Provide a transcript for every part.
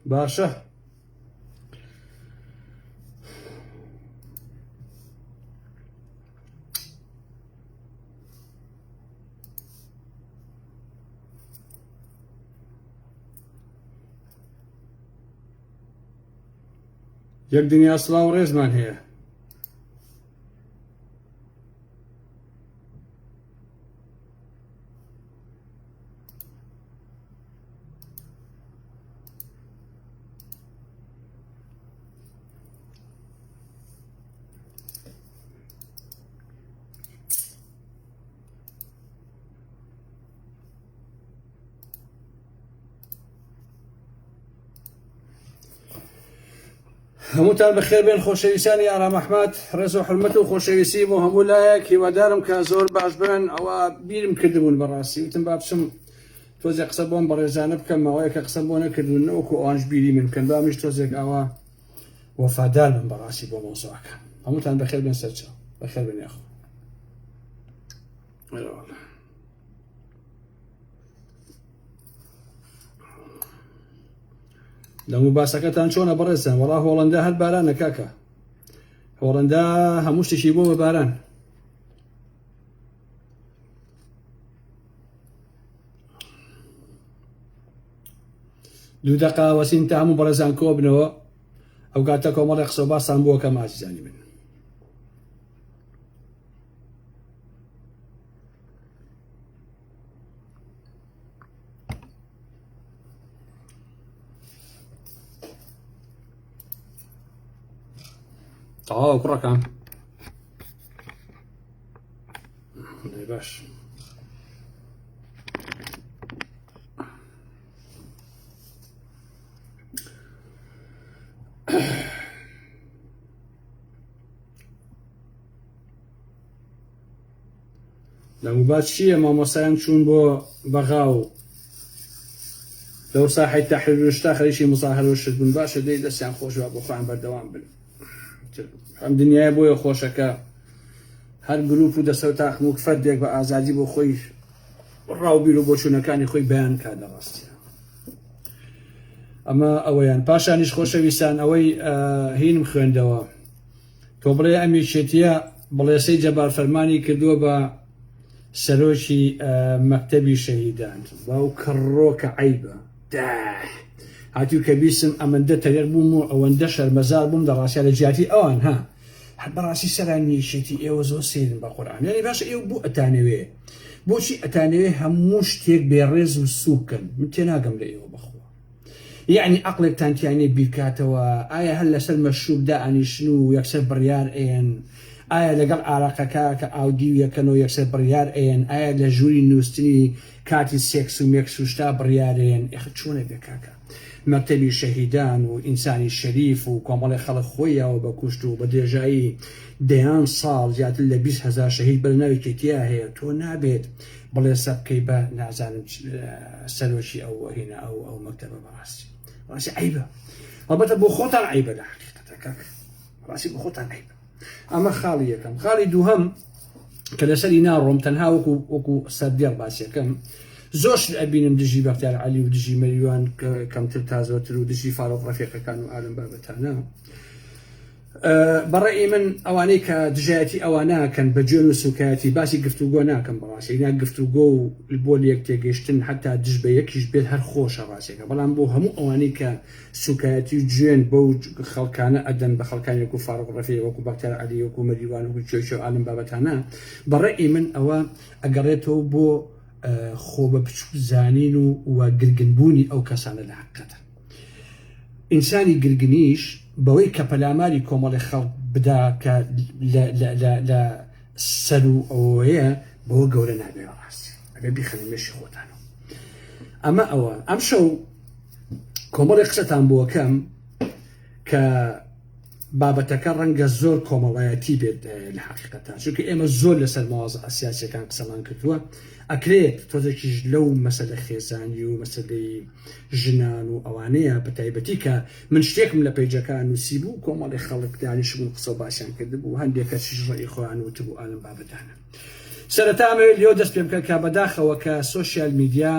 باشا يك دنيا سلااو ڕێزمان هەیە. هەمووتان بەخێر بێن خۆشەویستانی ئارام ئەحمەد، ڕێز و حورمەت و خۆشەویستی بۆ هەموو لایەک هیوادارم کە زۆر باش بن. ئەوە بیرم کردبوون بەڕاستی وتم با بچم تۆزێک قسە بۆم بەڕێزانە بکەم ماوەیە کە قسە بۆ نەکردوون نەوەکو ئەوانش بیری من بکەن با منیش تۆزێک ئەوە وەفادار بم بەڕاستی بۆ مۆزوعەکە. هەمووتان بەخێر بێن سەرچاو بەخێر بێن یاخۆ. لەموو باسەکەتان چۆنە بەڕێزان؟ وەڵا هۆڵەندا هەر بارانە کاکە، هۆڵەندا هەموو شتێکی بۆ بە باران. دوو دەقا وەسین تا هەموو بەڕێزان کۆ بنەوە ئەو کاتە کۆمەڵی قسە و باسان بووە کەم ئازیزانی من. تەواو کوڕەکەم باش. لەموبات چییە؟ مامۆسایان چوون بۆ بەغاو لەو ساحەی تەحریر و شتا خەریکی مزاهرە و شت بوون. باشە دەی دەستیان خۆشەوە بۆ خۆیان بەردەوام بن. ئەم دنیای بۆیە خۆشەکە هەر گروپ و دەسە و تاقم و فەردێک بە ئازادی بۆ خۆی ڕاوبیر و بۆچوونەکانی خۆی بەیان کا دەڕاستیە. ئەمە ئەوەیان. پاشانیش خۆشەویستان ئەوەی هینم خوێندەوە تۆ بڵێ ئەمیشێتیە بڵێسەی جەبار فەرمانی کردووە بە سەرۆکی مەکتەبی شەهیدان. باو کڕۆکە عەیبە هاتیو کە بیسم ئەمەندە تەرێر بووم و ئەوەندە شەرمەزار بووم دەڕاستە لە جیاتی ئەوان ها هەر بەڕاستی سەرانیشێتی ئێوە زۆر سێرن بە قورئان. یعنی باشە ئێوە بۆ ئەتانەوێ بۆچی ئەتانەوێ هەموو شتێک بێڕێز و سووکن؟ من تێناگەم لە ئێوە بەخوا. یعنی عەقڵێکتان تیانێ بیرکاتەوە؟ ئایا هەر لەسەر مەشروب دائەنیشن و یەکسەر بڕیار ئێن؟ ئایا لەگەڵ ئاراقەکە کە ئاودی و یەکەنەوە یەکسەر بڕیار ئێن؟ ئایا لە ژووری نووسنی کاتی سێکس و مێکس و شتا بڕیارێن؟ ئێخە چۆنە بێ کاکە؟ مەکتەبی شەهیدان و ئینسانی شەریف و کۆمەڵی خەڵک خۆیەوە بە کوشت و بە درێژایی دەیان ساڵ زیاتر لە 20,000 شەهید بەرناوێکی تیا هەیە. تۆ نابێت بڵێ سەبکەی بە نازانم سەرۆکی ئەو هێنا ئەو مەکتەبە بەڕاستی ڕاستی عەیبە. هەڵبەتە بۆ خۆتان عەیبە لە حەقیقەتە کاکە، ڕاستی بۆ خۆتان عەیبە. ئەمە خاڵی یەکەم. خاڵی دووهەم کە لەسەری ناڕۆم تەنها وەکو سەردێڕ باسیەکەم زۆر ئەبینم دژی بەختیار عەلی و دژی مەریوان کەمتر تازەوەتر و دژی فاڕۆق ڕەفیقەکان و ئالم بابەتانە. بەڕێی من ئەوانەی کە دژایەتی ئەوە ناکەن بە جوێن و سوکایەتی باسی گفتوگۆ ناکەم بەڕاستی. نا گفتوگۆ و بۆ لەیەک تێگەیشتن حتا دژ بە یەکیش بێت هەر خۆشە ڕاستێکە. بەڵام بۆ هەموو ئەوانەی کە سوکایەتی و جوێن بەو خەڵکانە ئەدەن بە خەڵکانی وەکو فاڕۆق ڕەفیق وەکو بەختیار عەلی وەکو مەریوان وەکو چۆچۆ ئالم بابەتانە بەڕێی من ئەوە ئەگەڕێتەوە بۆ خۆ بە بچوو زانین و گرگنبوونی ئەو کەسانە لە حەقیقەتە. ئینسانی گرگنیش بەوەی کە پەلاماری کۆمەڵی خەڵک بدا کە لە سەر و ئەوەیە بەوە گەورە نابێ ڕاستی ئەگەر بیخەنە مێشی خۆتانەوە. ئەمە ئەوە. ئەم شەو کۆمەڵی قسەتان بۆکەم کە بابەتەکە ڕەنگە زۆر کۆمەڵایەتی بێت لە حەقیقەتە، چونکە ئێمە زۆر لەسەر مەواضع سیاسیەکان قسەمان کردووە. ئەکرێت تۆزێکیش لەو مەسەلە خێزانی و مەسەلەی ژنان و ئەوانەیە بە تایبەتی کە من شتێکم لە پەیجەکان نووسی بوو کۆمەڵی خەڵک دانیش بوون قسە و باسییان کردبوو هەندێک کەسیش ڕێی خۆیان وتبوو ئالم بابەتانە. سەرەتا ئەمەوێت لێو دەست پێ بکەن کە بەداخەوە کە سۆشیال میدیا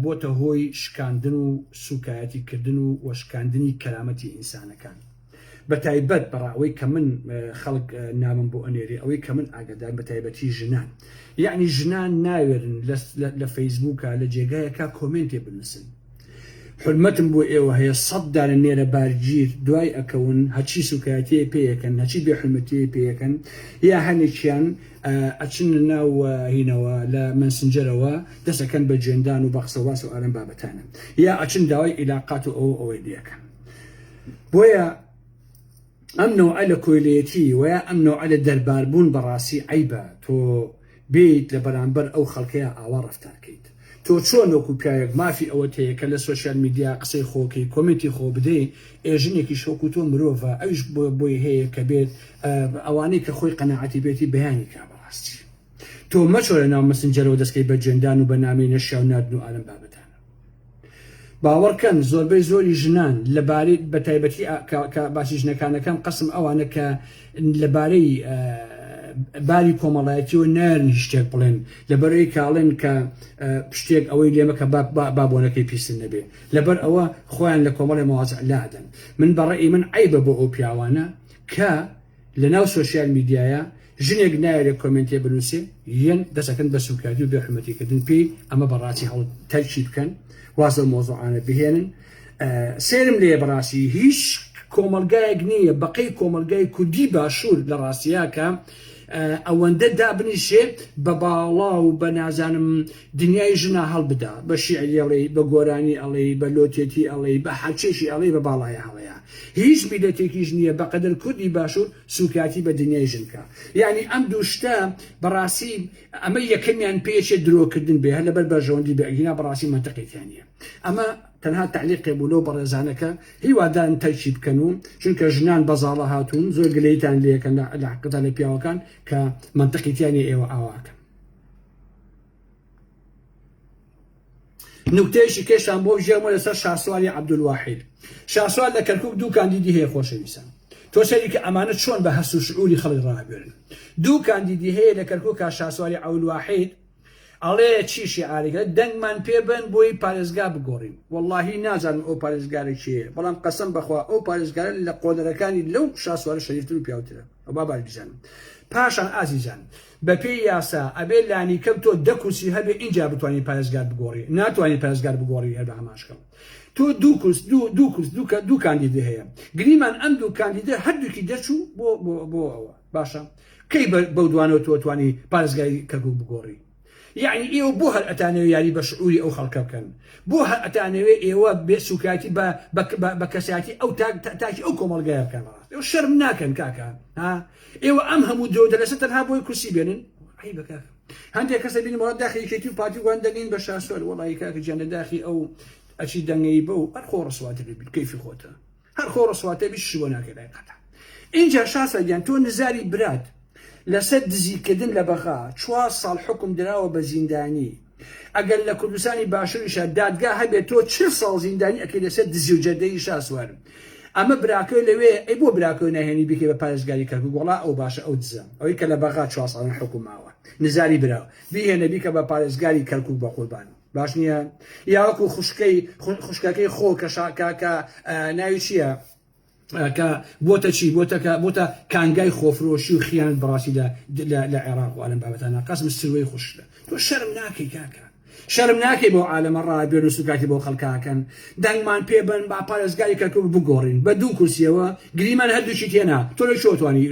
بۆتە هۆی شکاندن و سوکایەتیکردن و وەشکاندنی کەرامەتی ئینسانەکان بە تایبەت بەڕاوەی کە من خەڵک نامم بۆ ئەنێری ئەوەی کە من ئاگادار بە تایبەتی ژنان یعنی ژنان ناوێرن لە فەیسبووکە لە جێگایەکە کۆمنتێ بنووسن حرمەتم بۆ ئێوە هەیە 100 نێرە بارگیر دوای ئەکەون هەچی سوکایەتی پێیەکەن هەچی بێحرمەتی پێیەکەن یا هەنێکیان ئەچن ناو هینەوە لە منسنجەرەوە دەسەکەن بە جێندان و بەخسەواس و ئارەم بابەتانە یا ئەچن داوای ئیلاقات و ئەوەی دیەکەن بۆیە ئەم نوعە لە کۆیلەتی ویا ئەم نوعە لە دەرباربوون بەڕاستی عیبە تۆ بیت لە بەرامبەر ئەو خەڵکەیە ئاوا ڕەفتارکەیت تۆ چۆن وەکو پیاوێک مافی ئەوەت هەیە کە لە سوۆسیال میدیا قسەی خۆکەی کۆمنتی خۆ بدەی ئێژنێکی شۆک و تۆ مرۆڤە ئەویش بۆی هەیە کە بێت ئەوانەی کە خۆی قەناعەتی بێتی بەیانی کا بەڕاستی تۆ مەچۆ لە ناو مەسنجەرەوە دەستکەی بە جێندان و بە نامی نەشیا و نادن و ئالەم بابەتانە باوەڕکەن زۆربەی زۆری ژنان لەبارەی بە تایبەتی کە باسی ژنەکانەکەم قسم ئەوانە کە لەبارەی باری کۆمەڵایەتیەوە نارن شتێک بڵێن لەبەرەوەی کاڵێن کە شتێک ئەوەی لێمەکە بابۆنەکەی پیسن نەبێ لەبەر ئەوە خۆیان لە کۆمەڵی مەوازع لادەن من بەڕێی من عیبە بۆ ئەو پیاوانە کە لە ناو سوۆسیال میدیایە ژنێک نایەرێک کۆمنتێ بنووسێ یەن دەسەکەن بە سوکاتی و بێحرمەتیکردن پێی ئەمە بەڕاستی هەڵ تەرکی بکەن وازە مۆزوعانە بهێنن سێرم لێ بەڕاستی هیچ کۆمەلگایەک نییە بەقەی کۆمەلگای کوردی باشوور لە ڕاستیاکە ئەوەندە دابنیشێ بە باڵا و بە نازانم دنیای ژنا هەڵبدا بە شیعری ئەڵێ بە گۆرانی ئەڵێ بە لۆتێتی ئەڵێ بە حەچێشی ئەڵێ بە باڵای هەڵەیە هیچ میلەتێکیش نییە بەقەدر کوردی باشوور سوکاتی بە دنیای ژنکە یعنی ئەم دووشتە بەڕاستی ئەمە یەکەمیان پێچێ درۆکردن بێ هەر لەبەر بەژەوەندی بەگینا بەڕاستی منتەقێتیانە ئەمە تەنها تعلیقی بوو لەو بەڕێزانەکە هیوادارن تەرکی بکەن و چونکە ژنان بەزاڵە هاتوون زۆر گلەیتان لێکەن لە حقیقەتە لە پیاوەکان کە منتەقێتیانی ئێوە ئاواکەن نوکتەیەکی کێشان بۆ ژێرمە لەسەر شاسواری عەبدولواحید شاسوار لە کەرکووک دوو کاندیدی هەیە خۆشەویستان تۆ سەری کە ئەمانە چۆن بە هەست و شعوری خەڵک ڕابێرن دوو کاندیدی هەیە لە کەرکووکە شاسواری عەبدولواحید ئەڵێ چی شیعارێکە دەنگمان پێبن بۆی پارێزگا بگۆڕین واللهی نازانم ئەو پارێزگارە چییە بەڵام قەسەم بەخوا ئەو پارێزگارە لە قۆدەرەکانی لەو شاسوارە شەریفتر و پیاوترە ئەو با باربیزانم پاشان ئازیزان بە پێی یاسا ئەبێ لانی کەم تۆ دەکوسی هەبێ اینجا بتوانین پارێزگار بگۆڕی ناتوانین پارێزگار بگۆڕی هەر بە هەماشکەم تۆ دوو کاندیدە هەیە گریمان ئەم دوو کاندیدە هەردووکی دەرچوو بۆ ئەوە باشە کەی بەو دوانەوە تۆ توانی پارێزگای کەرکووک بگۆڕی يعني إيوه بوها الأتانوي يعني بشعوري أو خلق كان بوها الأتانوي إيوه بسكاتي بكساتي أو تاجي أو كومال جايب كان الشرم ناكن كاكا ها إيوه أمهم ودود لستنها بوي كرسي بينن عيب كاكا عندي كسبين مراد داخلي كيتو باتي وعندين بشاسول والله كاكا جانا داخلي أو أشي دنيبو الخور صواتي كيف خوتها هالخور صواتي بالشوانا كذا قطع إنجا شاسا جان تو نزاري براد لسد دزیکردن لە بەغا 4 ساڵ حکم دراوە بە زیندانی ئەگەر لە کوردستانی باشووریشە دادگا هەبێت تۆ 40 ساڵ زیندانی ئەکەی لەسەر دزی و جەردەی شاسوار ئەمە براکە لەوێ ئەی بۆ براکە ناهێنی بکەی بە پارێزگاری کەرکووک وڵا ئەو باشە ئەو دزە ئەوەی کە لە بەغا 4 ساڵ حکم ماوە نزاری براوە بهێنە بیکە بە پارێزگاری کەرکووک بە قوربان باش نییە یاوەکو خوشکەکەی خۆ کە ناوی چییە کە بۆتە چی بۆتە کانگای خۆفرۆشی و خیانەت بەڕاستی لە عێراق و ئەلەم بابەتانە قەسم سروەی خوشتە تۆ شەرم ناکەی کاکە شەرم ناکەی بۆ عالەمە ڕابێن و سوکاتی بۆ خەڵکاکەن دەنگمان پێبن با پارێزگاری کەرکووک بگۆڕین بە دوو کورسیەوە گریمان هەردووشی تێنا تۆ لە شۆ توانی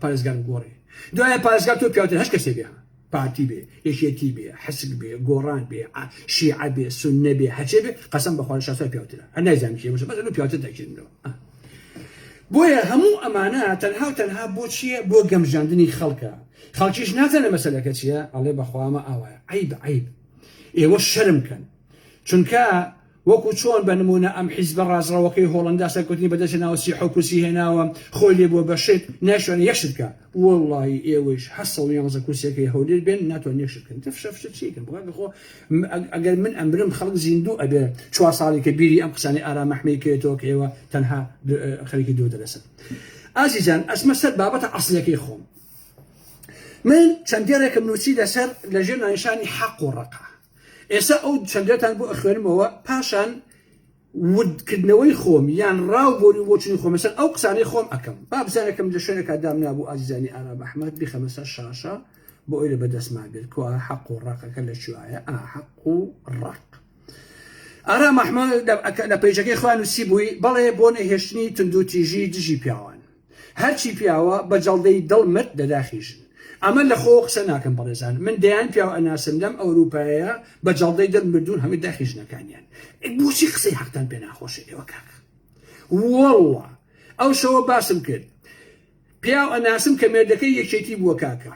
پارێزگار بگۆڕی دوایە پارێزگار تۆ پیاوتر هەش کەسێ بێ پارتی بێ یەکێتی بێ حسک بێ گۆڕان بێ شیعە بێ سوننە بێ هەچێ بێ قەسەم بەخوا شاسوار پیاوترە هەر نایزانم کێ بەس لە پیاوتر دەکردنەوە بۆیە هەموو ئەمانە تەنها و تەنها بۆ چییە بۆ گەمژاندنی خەڵکە خەڵکیش نازانە مەسەلەکە چییە ئەڵێ بەخوامە ئاوایە عیب ئێوە شەرمکەن چونکە وەکو چۆن بە نمونە ئەم حیزبە ڕازڕەوەکەی هۆڵەندا سەرکەوتنی بەدەست ناوە سیحە کورسی هێناوە خۆی لێ بۆ بەشێت ناشوانێ یەکشت بکە وەڵڵاهی ئێوەش 11 کورسەکەی هەولێر بێن ناتوان یەکشت بکەن تفشە چیکەن بڵێ خۆ ئەگەر من ئەمرم خەڵک زیندوو ئەبێ 4 ساڵی کە بیری ئەم قسانەی ئارام مەحمەی کێتەوە کە ئێوە تەنها خەریکی دوو دەرەسن ئازیزان ئەچمە سەر بابەتە ئەسڵیەکەی خۆم من چەندێرێکم نووسی لەسەر لەژێر نانیشانی حەق و ڕەقە ئێستا ئەو چەندێتان بۆ ئەخوێنمەوە پاشان ودکردنەوەی خۆم یان ڕاو بۆری بۆچنی خۆم مەسەر ئەو قسانەی خۆم ئەەکەم با بزانەکەم لە شوێنێکا دام نابوو ئازیزانی ئارام ئەحمەد بیخەمە سەر شاشە بۆ ئەوی لە بەدەستمان بێت کوا حەق و ڕاقەکە لە کوایە حەق و ڕاق. ئارام ئەحمەد لە پێیجەکەی خوان نووسی بووی بەڵێ بۆ نەهێشتنی تندوتیژی دژی پیاوان هەرچی پیاوە بە جەڵدەی دڵمت دەداخیژن. ئەمە لە خۆ قسە ناکەم بەڕێزان من دەیان پیاوە ئەناسم لەم ئەوروپایە بە جەڵدەی دڵمردون هەمووی داخیژنەکانیان بۆچی قسەی حەقتان پێ ناخۆشە ئێوە کاکە وەڵڵا ئەو شەوە باسم کرد پیاو ئەناسم کە مێردەکەی یەکێتی بووە کاکە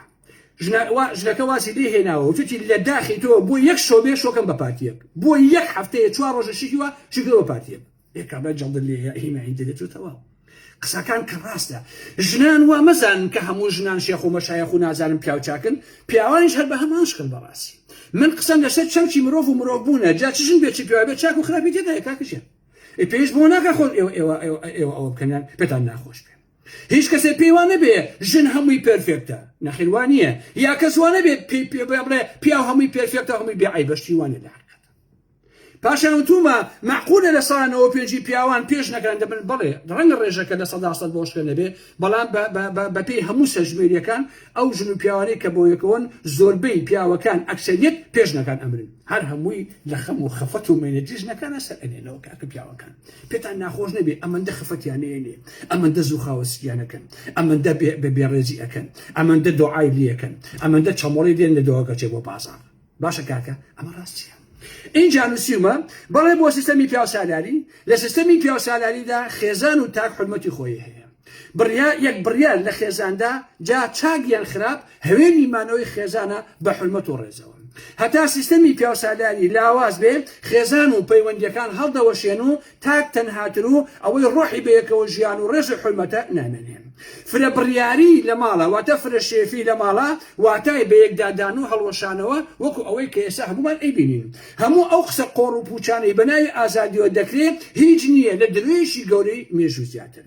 ژنەکە واسی لێ هێناوە وتی لە داخی تۆ بۆ یەک شۆبێ شۆکەم بە پاتیەک بۆ یەک هەفتەیە 4 ڕۆژە شیکیوە شکرەوە پاتیەک ئێکابە جەڵدە لێ هیماین دەدێتەوە قسەکان کە ڕاستە ژنان وا مەزانن کە هەموو ژنان شێخ و مەشایەخ و نازانن پیاو چاکن پیاوانیش هەر بە هەمان شکل بەڕاستی من قسەم لەسەر چەمکی مرۆڤ و مرۆڤ بوونە جا چژن بێتی پیاوە بێت چاک و خراپی تێدایە کاکەشێ پێش بۆ ناکە خۆ ئێوە ئەوە بکەنیان پێتان ناخۆش بێ هیچ کەسێ پێیوانە بێ ژن هەمووی پێرفێکتە نەخێوانیە یا کەسوانە بێ بڵێ پیاو هەمووی پێرفێکتە هەمووی بێعی بەشتی وانە لە پاشان وتومە معقولە لە ساڵانەوە پێنجی پیاوان پێش نەکەن دەبن بڵێ ڕەنگە ڕێژەکە لە 100% بۆشکە نەبێ بەڵام بە پێی هەموو سەژمێریەکان ئەو ژن و پیاوانەی کە بۆ یەکەوەن زۆربەی پیاوەکان ئەکسەریەت پێش نەکان ئەمرن هەر هەمووی لە خەم و خەفەت و مێنەتیش نەکانە سەر ئەنێنەوە کاکە پیاوەکان پێتان ناخۆش نەبێ ئەمەندە خەفەتیانێنێ ئەمەندە زوو خاوەسیانەکەن ئەمەندە بە بێڕێزی ئەەکەن ئەمەندە دۆعای لەکەن ئەمەندە چەمۆڵی دێن لە دۆگە چێ بۆ بازار باشە کاکە ئەمە ڕاستیە. اینجا نووسیمە بەڵێ بۆ سیستەمی پیاوسالاری لە سیستەمی پیاوسالاریدا خێزان و تاک حرمەتی خۆی هەیە یەک بڕیار لە خێزاندا جا چاگیان خراپ هەوێنی مانەوەی خێزانە بە حرمەت و ڕێزەوە هەتا سیستەمی پیاوسالاری لاواز بێ خێزان و پەیوەندیەکان هەڵدەوەشێن و تاک تەنهاتر و ئەوەی ڕۆحی بەیەکەوە ژیان و ڕێژ حرمەتە نامێنێن فرە بڕیاری لە ماڵە واتە فرە شێفی لە ماڵە واتای بە یەکدادان و هەڵوەشانەوە وەکو ئەوەی کە ئێستا هەمومان ئەیبینین هەموو ئەو قسە قۆڕ و پوچانەی بەناوی ئازادیەوە دەکرێت هیچ نییە لە دروێشی گەورەی مێژوو زیاتر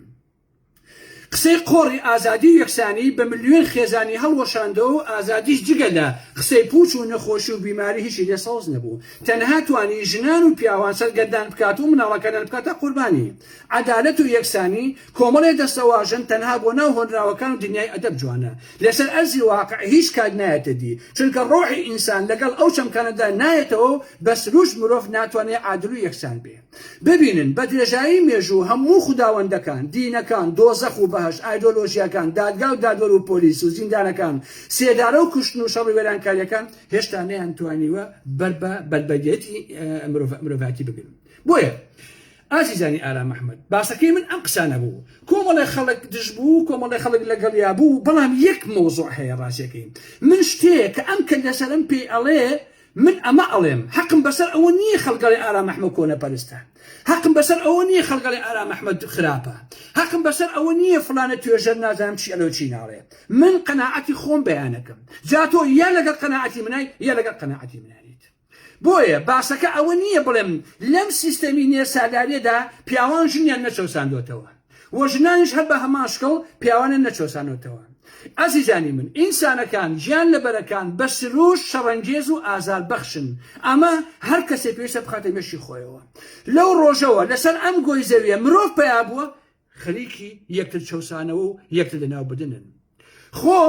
قسەی قۆڕی ئازادی و یەکسانی بە ملیۆن خێزانی هەڵوەشاندەوە و ئازادیش جگە لە قسەی پوچ و نەخۆشی و بیماری هیچی لێ سەوز نەبوو تەنها توانی ژنان و پیاوان سەرگەردان بکات و مناڵەکانیان بکاتە قوربانی عەدالەت و یەکسانی کۆمەڵێ دەستەواژن تەنها بۆ ناو هۆنراوەکان و دنیای ئەدەب جوانە لەسەر ئەرزی واقع هیچ کات نایەتە دی چونکە ڕۆحی ئینسان لەگەڵ ئەو چەمکانەدا نایەتەوە بە سروش مرۆڤ ناتوانێت عادل و یەکسان بێ ببینن بە درێژایی مێژوو هەموو خوداوەندەکان دینەکان دۆزەخ و بەهەشت ئایدۆلۆژیەکان دادگا و دادوەر و پۆلیس و زیندانەکان سێدارە و کوشتن و شەڕی وێرانکاریەکان هێشتا نەیانتوانیوە بەربەدێتی مرۆڤاتی بگرن بۆیە ئازیزانی ئارام ئەحمەد باسەکەی من ئەم قسانە بوو کۆمەڵی خەڵک دژ بوو کۆمەڵی خەڵک لەگەڵیا بوو بەڵام یەک مۆزوع هەیە ڕاستیەکەی من شتەیە کە ئەم کە لەسەرم پێی ئەڵێ من ئەمە ئەڵێم حەقم بەسەر ئەوە نییە خەڵگەڵی ئارام ئەحمەد کۆنەپەرستە حەقم بەسەر ئەوە نییە خەڵگەڵی ئارام ئەحمەد خراپە حەقم بەسەر ئەوە نییە فلانە توێژەر نازانم چی ئەلۆ چی ناڵێ من قەناعەتی خۆم بەیانەکەم جا تۆ یا لەگەڵ قەناعەتی منای یا لەگەڵ قەناعەتی منایت بۆیە باسەکە ئەوە نییە بڵێم لەم سیستەمی نێسالارێدا پیاوان ژنیان نەچەوساندۆتەوە و ژنانیش هەر بە هەمان شکڵ پیاوانە نەچۆسانۆتەوە ئازیزانی من ئینسانەکان ژیان لەبەرەکان بە سروش شەڕەنگێز و ئازار بەخشن ئەمە هەر کەسێ پێویستە بخاتە مێشی خۆیەوە لەو ڕۆژەوە لەسەر ئەم گۆی زەویە مرۆڤ پیا بووە خەریکی یەکتر چەوسانەوە و یەکتر لەناو بدنن خۆ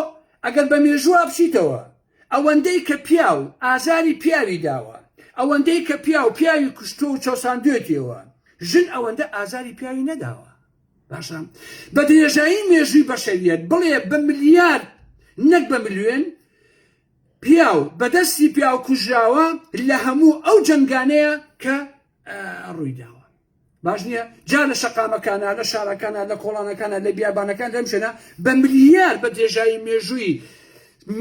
ئەگەر بە مێژووە بچیتەوە ئەوەندەی کە پیاو ئازاری پیاوی داوە ئەوەندەی کە پیاوی کوشتۆ و چەوساندوێتیەوە ژن ئەوەندە ئازاری پیاوی نەداوە باشە بە درێژایی مێژووی بەشەریەت بڵێ بە ملیار نەک بە ملیۆن پیاو بەدەستی پیاو کوژراوە لە هەموو ئەو جەنگانەیە کە ڕوویداوە باش نییە جا لە شەقامەکانە لە شارەکانە لە کۆڵانەکانە لە بیابانەکان لەم شوێنە بە ملیار بە درێژایی مێژووی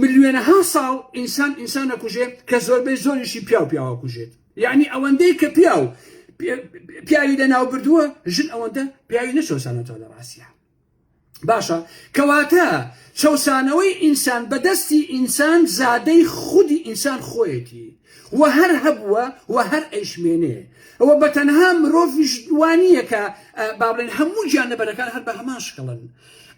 ملیۆنەها ساڵ ئینسان ئەکوژێت کە زۆربەی زۆریشی پیاوە کوژێت یعنی ئەوەندەی کە پیاوی لەناو بردووە ژن ئەوەندە پیاوی نەچۆسانەتەوە لە ڕاستیە باشە کەواتە چەوسانەوەی ئینسان بەدەستی ئینسان زادەی خودی ئینسان خۆیەتی وهر هبوه وهر ايشمينه هو بتنها مروفش دوانيه ك بابلين همو جانبركان هر بهماش كلن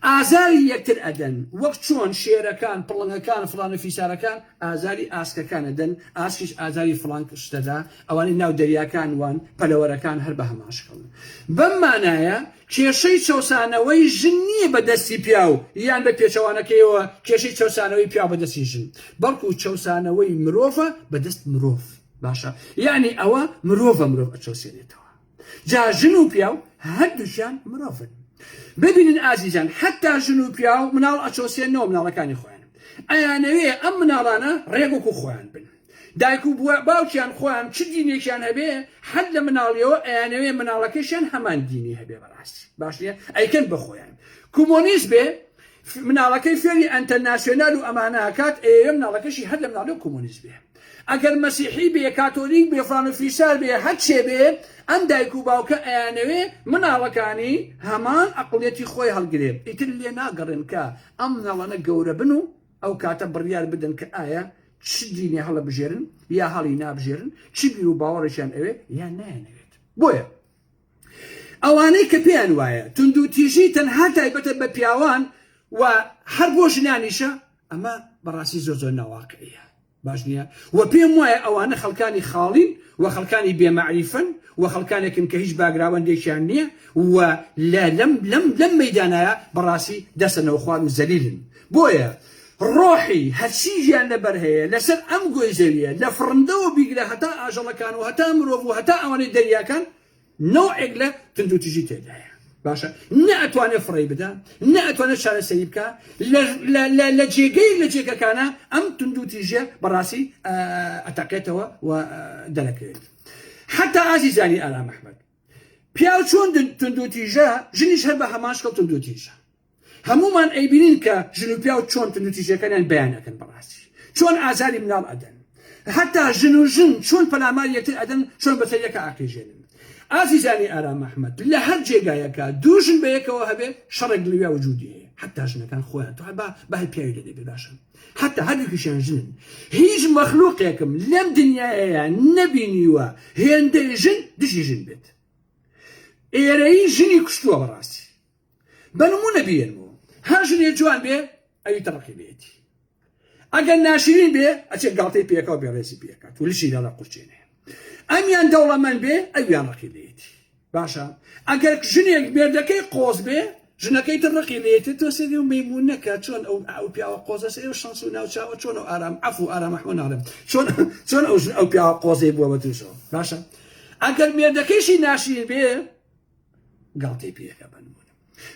ئازاری یەکتر ئەدەن وەک چۆن شێرەکان پڵنگەکان فڵان و فیسارەکان ئازاری ئاسکەکان ئەدەن ئاسکیش ئازاری فڵان شتەدا ئەوانەی ناو دەریاکان وان پەلەوەرەکان هەر بە هەماشکەڵن بەم مانایە کێشەی چەوسانەوەی ژن نییە بەدەستی پیا و یان بە پێچەوانەکەیەوە کێشەی چەوسانەوەی پیا بەدەستی ژن بەڵکو چەوسانەوەی مرۆڤە بەدەست مرۆڤ باشە یعنی ئەوە مرۆڤە مرۆڤ ئەچەوسێنێتەوە جا ژن و پیا و هەردووشیان مرۆڤن ببینن ئازیزان حتا ژن و پیا و مناڵ ئەچۆسێنەوە مناڵەکانی خۆیان ئەیانەوێ ئەم مناڵانە ڕێگوکو خۆیان بن دایک و باوکیان خۆیان چ دینێکیان هەبێ حد لە مناڵیەوە ئەیانەوێ مناڵەکەشیان هەمان دینی هەبێ بەڕاستی باش نیە ئەیکەن بە خۆیان کۆمۆنیست بێ مناڵەکەی فێری ئەنتەرناسیۆنال و ئەمانەکات ئێوە مناڵەکەشی هەر لە مناڵی کۆمۆنیست بێ ئەگەر مەسیحی بێ کاتۆلیک بێ فڵان و فیسار بێ هەرچێ بێ ئەم دایک و باوکە ئەیانەوێ مناڵەکانی هەمان ئەقڵیەتی خۆی هەڵگرێ ئیتر لێ ناگەڕێن کە ئەم مناڵانە گەورە بن و ئەو کاتە بڕیار بدەن کە ئایا چ دینی هەڵە بژێرن یا هەڵی نابژێرن چ بیر و باوەڕێکیان ئەوێ یان نایەنەوێت بۆیە ئەوانەی کە پێیان وایە تونند و تیژی تەنها تایبەتە بە پیاوان و هەر بۆ ژنانیشە ئەمە بەڕاستی زۆر ناواقعیە باش نییە و پێم وایە ئەوانە خەڵکانی خاڵین و خەڵکانی بێمەعریفن و خەڵکانێکن کە هیچ باگراوەندێکیان نییە و لەم مەیدانایە بەڕاستی دەستنەوە خوار و زەلیلن بۆیە ڕۆحی هەرچی ژیان لەبەر هەیە لەسەر ئەم گۆی زەویە لە فڕندەوە بیگرە هەتا ئاژەڵەکان و هەتا مرۆڤ و هەتا ئەوانەی دەریاکان نەوعێک لە تند و تیژی تێدایە باشە نەئەتوانێت فڕی بدە نەئەتوانێت چارەسەری بکە لە جێگەی لە جێگەکانە ئەم تند و تیژە بەڕاستی ئەتەقێتەوە و دەرەکەوێت حتا ئازیزانی ئارام ئەحمەد پیاو چۆن تند و تیژە ژنیش هەر بە هەماشکەڵ تند و تیژە هەمومان ئەیبینین کە ژن و پیا و چۆن تند و تیژەکانیان بەیان ئەکەن بەڕاستی چۆن ئازاری مناڵ ئەدەن حتا ژن و ژن چۆن پەلاماری یەکتر ئەدەن چۆن بەتەریەکە ئاقیژێنن ئازیزانی ئارام ئەحمەد لە هەر جێگایەکە دوو ژن بەیەکەوە هەبێ شەڕێک لەوێ وجودی هەیە حتا ژنەکان خۆیان تو بە پیاوی لەدەبێ باشە حتا هەردووکیشیان ژنن هیچ مەخلوقێکم لەم دنیایە نەبینیوە هێندەی ژن دژی ژن بێت ئێرەی ژنی کوشتووە بەڕاستی بەنمونە بێنەوە هەر ژنێ جوان بێ ئەوی تەڕقی بێتی ئەگەر ناشرین بێ ئەچێ گاڵتەی پێکەوە بێڕێزی پێکات و لشی لەڵە قورچێنێ ئەمیان دەوڵەمەند بێ ئەویان ڕقی لێتی باشە ئەگەر ژنێک مێردەکەی قۆز بێ ژنەکەی تڕقی لێتی تۆ سێدی و مەیمون نەکە چۆن ئەو پیاوە قۆزە ئێوە شانس و ناوچاوە چۆن ئەو ئارام ئەف و ئارام ئەحمەد ناڵێم چۆن ئەو پیاوە قۆزەی بووە بە تووشەوە باشە ئەگەر مێردەکەیشی ناشرین بێ گاڵتەی پێکە بنمونە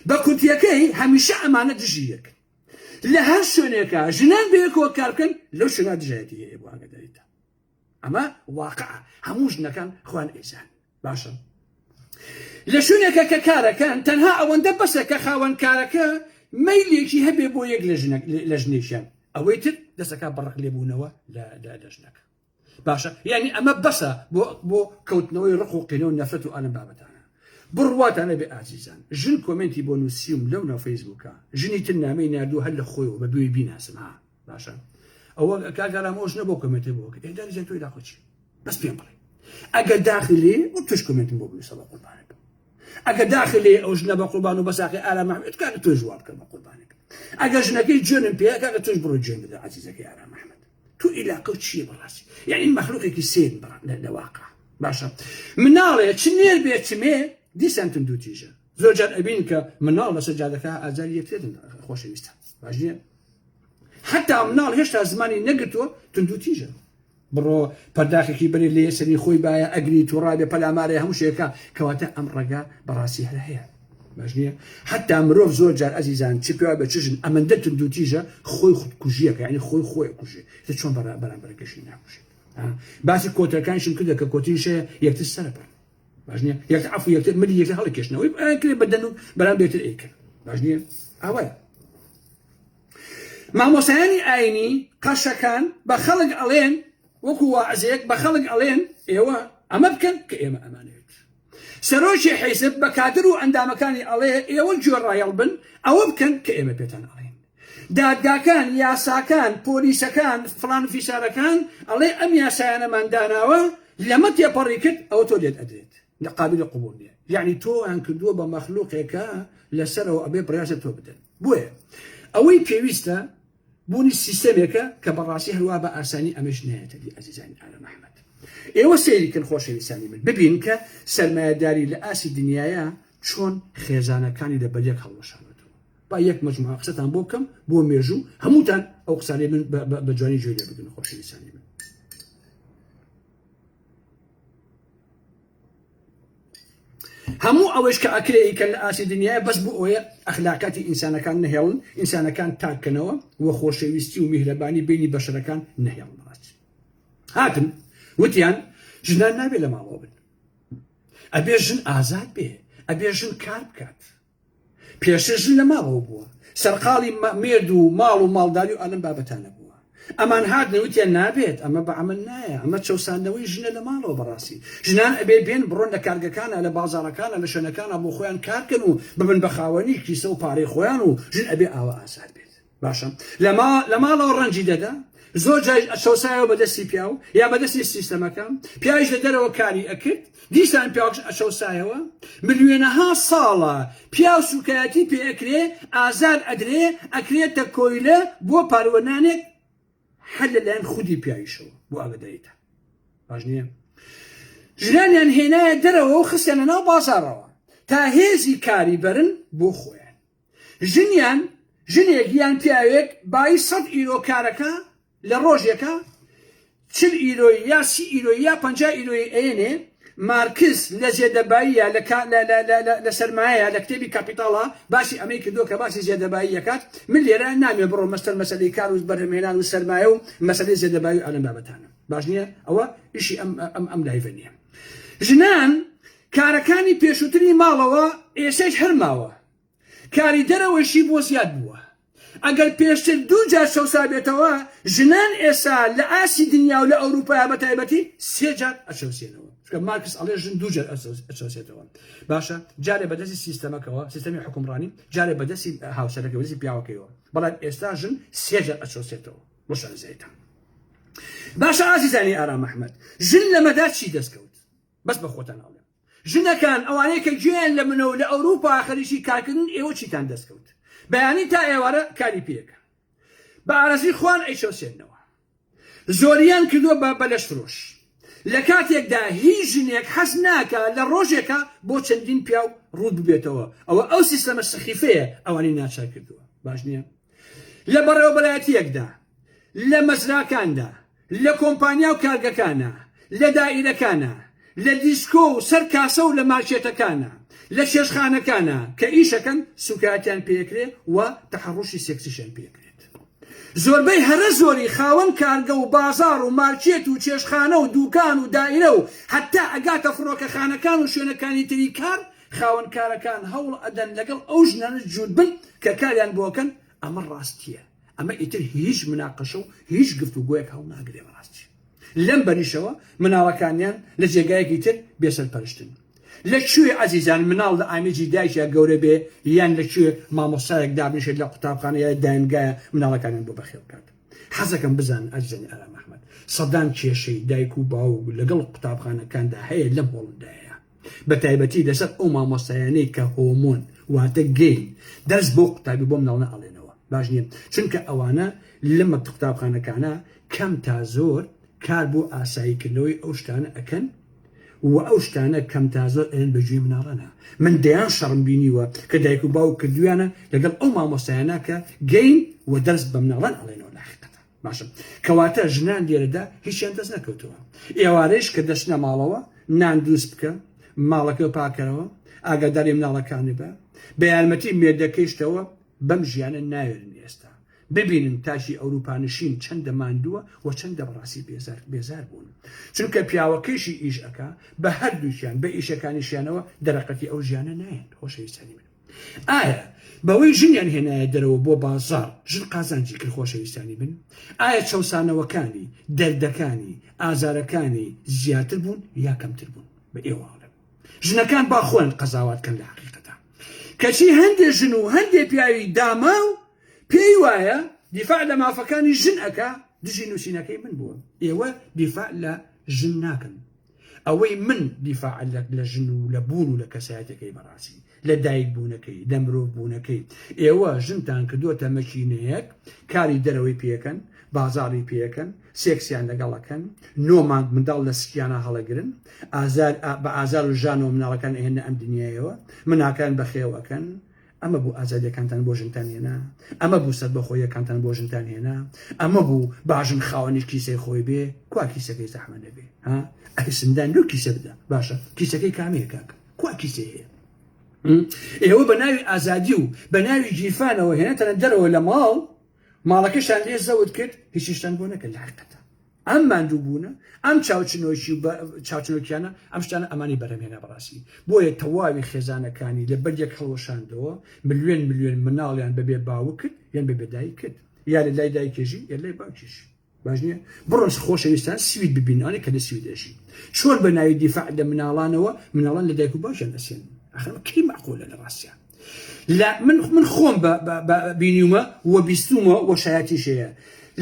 بە کورتیەکەی هەمیشە ئەمانە دژی یەکن لە هەر شوێنێکە ژنان بەیەکەوە کار بکەن لەو شوێنە دژایەتی هەیە بۆ ئاگاداریتە ئەمە واقعە هەموو ژنەکان خۆیان ئێزان باشە لە شوێنێکە کە کارەکەن تەنها ئەوەندە بەسە کە خاوەن کارەکە مەیلێکی هەبێ بۆ یەک لە ژنێکیان ئەوەی تر دەسەکە بەڕق لێبوونەوە لە ژنەکە باشە یعنی ئەمە بەسە بۆ کەوتنەوەی ڕق و قینە و نەفرەت و ئەلەم بابەتانە بڕواتانە بێ ئازیزان ژن کۆمنتی بۆ نووسیم لەو ناو فەیسبووکە ژنی تر نامەی نردوو هەر لە خۆیەوە بە دوێ بیناسم ها باشە ئەوە کاگەرامەوەش نەبۆ کۆمنتێ بۆ ئێداری تۆی داخۆچی بەس پێم بڵێ ئەگەر داخلێ و توش کۆمنتم بۆ بنووسە بە قوربانەکە ئەگەر داخلێ ئەو ژنە بە قوربان و بەساقی ئارام ئەحمەد کاتە تۆ جواب بکە بە قوربانەکە ئەگەر ژنەکەی جوێنم پێ کاتە توش بڕۆ جوێن بدە عەزیزەکەی ئارام ئەحمەد تو ئیلاقە چییە بەڕاستی یعنی مەخلوقێکی سێن لە واقع باشە مناڵێ چ نێر بێ چمێ دیسان تند و تیژە زۆر جار ئەبین کە مناڵ لە سەجادەکە ئازاری یەکترن خۆشەویستە باش نییە حتا مناڵ هێشتا زمانی نەگرتووە تند و تیژە بڕۆ پەرداخێکی بەرێ لێ سەری خۆی باە ئەگری تووڕابێ پەلامارێ هەموو شێکە کەواتە ئەم ڕێگا بەڕاستی هەر هەیە باش نییە حتا مرۆڤ زۆر جار ئەزیزان چ پێوە بە چژن ئەمەندە تند و تیژە خۆی خودکوژیەکە یعنی خۆی کوژێ چۆن بەرامبەرەکەشی ناکوژێت باسی کۆتەکانیشم کردە کە کۆتیشە یەکتر سەرپەر باش نییە یەک عەفو یەکتر ملی یەکتر هەڵەکێشنەوەی کرێ بەدەن و بەرام بێتر ئەیکرد باش نییە ئەوەیە مامۆسایانی ئاینی قەشەکان بە خەڵک ئەڵێن وەکو واعزێک بە خەڵک ئەڵێن ئێوە ئەمە بکەن کە ئێمە ئەمانەوێت سەرۆکی حیزب بە کادر و ئەندامەکانی ئەڵێ ئێوە گوێڕایەڵ بن ئەوە بکەن کە ئێمە پێتان ئەڵێن دادگاکان یاساکان پۆلیسەکان فڵان فیسارەکان ئەڵێ ئەم یاسایانەمان داناوە لەمە تێپەڕی کرد ئەوە تۆ لێت ئەدرێت قابل قبول نییە یعنی تۆیان کردووە بە مەخلوقێکە لەسەرەوە ئەبێ پڕیاسە تۆ بدەن بۆیە ئەوەی پێویستە بوونی سیستەمێکە کە بەڕاستی هەروە بە ئاسانی ئەمەش نایەتە دی ئەزیزانی ئالەم ئەحمەد ئێوە سەیریکن خۆشەویستانی من ببین کە سەرمایەداری لە ئاسی دنیاە چۆن خێزانەکانی لە بەریەک هەڵوەشانێتەوە با یەک مەجموعە قسەتان بۆ بکەم بۆ مێژوو هەمووتان ئەو قسانەی من بە جوانی گوێ لێ بگرن خۆشەویستانی من هەموو ئەوەش کە ئەکرێ کە لە ئاسی دنیاە بەس بۆ ئەوەیە ئەخلاقاتی ئینسانەکان نەهێڵن ئینسانەکان تاکەنەوە وە خۆشەویستی و میهرەبانی بینی بەشەرەکان نەهێڵن هاتن وتیان ژنان نابێت لە ماڵەوە بن ئەبێ ژن ئازاد بێ ئەبێ ژن کار بکات پێشتر ژن لە ماڵەوە بووە سەرقاڵی مێرد و ماڵ و ماڵداری و ئەلم بابەتانە بووە ئەمان هاتن وتیان نابێت ئەمە بە عەمەل نایە ئەمە چەوساندنەوەی ژنە لە ماڵەوە بەڕاستی ژنان ئەبێ بێن بڕۆن لە کارگەکانە لە بازاڕەکانە لە شوێنەکانە بۆ خۆیان کارکەن و ببن بە خاوەنی کیسە و پارەی خۆیان و ژن ئەبێ ئاوە ئازاد بێت باشە لە ماڵەوە ڕەنجی دەدا زۆر جای ئەشەوسایەوە بەدەستی پیا و یا بەدەستی سیستەمەکە پیاش لە دەرەوە کاری ئەکرد دیسان پیاش ئەشەوسایەوە ملیۆنەها ساڵە پیا و سوکایەتی پێ ئەکرێ ئازاد ئەدرێ ئەکرێتە کۆیلە بۆ پاروەنانێک هەر لەلایەن خودی پیاویشەوە بۆ ئاگداریتە باش نییە ژنانیان هێنایە دەرەوە و خستیانە ناو بازاڕەوە تا هێزی کاری بەرن بۆ خۆیان ژنێک یان پیاوێک بای 100 ئیرۆ کارەکە لە ڕۆژێکە 40 ئیرۆی یا 30 ئیرۆی یا 50 ئیرۆی ئەێنێ مارکس لە زێدەباییە لە سەرمایە لە کتێبی کاپیتاڵە باسی ئەمەی کردو کە باسی زێدەبایی یەکات من لێرە نامێ بڕۆ مەستەر مەسەلەی کار و بەرهەمهێنان و سەرمایە و مەسەلەی زێدەبایی و ئەلەم بابەتانە باش نییە ئەوە ئیشی ئەم لایڤە نییە ژنان کارەکانی پێشووتری ماڵەوە ئێسەش هەرماوە کاری دەرەوەشی بۆ زیاد بووە ئەگەر پێشتر 2 جار شەوسا بێتەوە ژنان ئێستا لە ئاسی دنیا و لە ئەوروپا بە تایبەتی 3 جار ئەشەوسێنەوە مارکس ئەڵێ ژن 2 جار ئەشەوسێتەوە باشە جارێ بەدەستی سیستەمەکەوە سیستەمی حکومڕانی جارێ بەدەستی هاوسەرەکە بەدەستی پیاوەکەیەوە بەڵام ئێستا ژن 3 جار ئەشەوسێتەوە بۆ شانزەیەتە باشە ئازیزانی ئارام ئەحمەد ژن لەمەدا چی دەستکەوت بەس بە خۆتان ئاڵێم ژنەکان ئەوانەیە کە گوێیان لە منەوە لە ئەوروپا خەریکی کارکردن ئێوە چیتان دەستکەوت بەیانی تا ئێوارە کاری پێەکە بە ئارەزی خوان ئەیشەوسێنەوە زۆریان کردووە بە بەلەش فرۆش لە کاتێکدا هیچ ژنێک حەز ناکە لە ڕۆژێکە بۆ چەندین پیا و ڕوود ببێتەوە ئەو سیستەمە سەخیفەیە ئەوانی ناچار کردووە باش نییە لە بەڕێوەبەلایەتیەکدا لە مەزراکاندا لە کۆمپانیا و کارگەکانە لە دائیرەکانە لە دیسکۆ و سەر کاسە و لە مارکێتەکانە لە شێشخانەکانە کە ئیشەکەن سوکاتیان پێکرێ و تەحەڕوشی سێکسیشیان پێکرێت زۆربەی هەرە زۆری خاوەن کارگە و بازار و مارکێت و چێشخانە و دووکان و دائیرە و حتا ئەگاتە فڕۆکەخانەکان و شوێنەکانی تری کار خاوەن کارەکان هەوڵ ئەدەن لەگەڵ ئەو ژنانە جوود بن کە کاریان بۆکەن ئەمە ڕاستیە ئەمە ئیتر هیچ مناقەشە و هیچ گفتوگۆیەک هەڵ ناگرێ بەڕاستی لەم بەریشەوە مناڵەکانیان لە جێگایەکی تر بێسەرپەرشتن لەکوێ عەزیزان مناڵ لە ئامێجی دایکە گەورە بێ یان لەکوێ مامۆستایەک دابنێشێت لە قوتابخانەیە دایانگایە مناڵەکانیان بۆ بەخێو بکات حەزەکەم بزان ئەزیزانی ئارام ئەحمەد سەدان کێشەی دایک و باوک لەگەڵ قوتابخانەکاندا هەیە لەم هۆڵندایە بە تایبەتی لەسەر ئەو مامۆستایانەی کە هۆمۆن واتە گەین دەست بۆ قوتابی بۆ مناڵە ئەڵێنەوە باش نییە چونکە ئەوانە لەمە قوتابخانەکانە کەم تا زۆر کار بۆ ئاساییکردنەوەی ئەو شتانە ئەکەن و ئەو شتانە کەم تا زۆر ئێن بەگوێ مناڵەنە من دەیان شەڕم بینیوە کە دایک و باوک کردویانە لەگەڵ ئەو مامۆستایانە کە گەین و دەرس بە مناڵان ئەڵێنەوە لاحقەتە باشە کەواتە ژنان لێرەدا هیچیان دەست نەکەوتەوە ئێوارەش کە دەچنە ماڵەوە نان دروست بکە ماڵەکە پاکەرەوە ئاگاداری مناڵەکانی بە بە یارمەتی مێردەکەیشتەوە بەم ژیانە ناوێرن ئێستا ببینن تاشی ئەوروپانشین چەندە ماندووە و چەندە بەڕاستی بێزار بوون چونکە پیاوەکەیشی ئیش ئەکا بە هەردووشیان بە ئیشەکانیشیانەوە دەرەقەتی ئەو ژیانە نایەن خۆشەویستانی من ئایا بەوەی ژنیان هێنایە دەرەوە بۆ بازار ژن قازانجی کرد خۆشەویستانی من ئایا چەوسانەوەکانی دەردەکانی ئازارەکانی زیاتر بوون یا کەمتر بوون بە ئێوەڵێ ژنەکان با خۆیان قەزاواتکەن لە حەقیقەتە کەچی هەندێک ژن و هەندێک پیاوی داما و پێی وایە دیفاع لە مافەکانی ژن ئەکا دژی نووسینەکەی من بووە ئێوە دیفاع لە ژن ناکەن ئەوەی من دیفاع لە ژن و لە بوون و لە کەسایەتەکەی بەڕاستی لە دایک بوونەکەی لە مرۆڤ بوونەکەی ئێوە ژنتان کردووەتە مەکینەیەک کاری دەرەوەی پێکەن بازاڕی پێکەن سێکسیان لەگەڵەکەن نۆمان منداڵ لە سکیانە هەڵەگرن بە ئازار و ژان و مناڵەکان ئێنە ئەم دنیایەوە مناکان بەخێوەکەن ئەمە بوو ئازادیەکانتان بۆ ژنتان هێنا ئەمە بوو سەر بەخۆیەکانتان بۆ ژنتان هێنا ئەمە بوو باژن خاوەنی کیسەی خۆی بێ کوا کیسەکەی زەحمە نەبێ ها ئەی سندان لەو کیسە بدە باشە کیسەکەی کامەیە کاکە کوا کیسە هەیە ئێوە بە ناوی ئازادی و بە ناوی جیفانەوە هێنێتەنە دەرەوە لە ماڵەکەشان لێ زەوت کرد هیچیشتان بۆ نەکرد لە حقیقەتە ئەم ماندوو بوونە ئەم چاوچنۆکیانە ئەم شتانە ئەمانی بەرەمێنە بەڕاستی بۆیە تەواوی خێزانەکانی لە بەرێک هەڵوەشاندەوە ملیۆن مناڵیان بەبێ باوە کرد یان بەبێ دایک کرد یا لە لای دایکێژی یا لای باوکیشی باش نییە بڕۆن خۆشەویستان سوید ببینانی کە لە سویدێژی چۆن بە ناوی دیفاع لە مناڵان لە دایک و باوکیان دەسێن ئەخر کەی معقولە لە ڕاستیان لا من خۆم بینیومە و بیستومە و شایەتیشەیە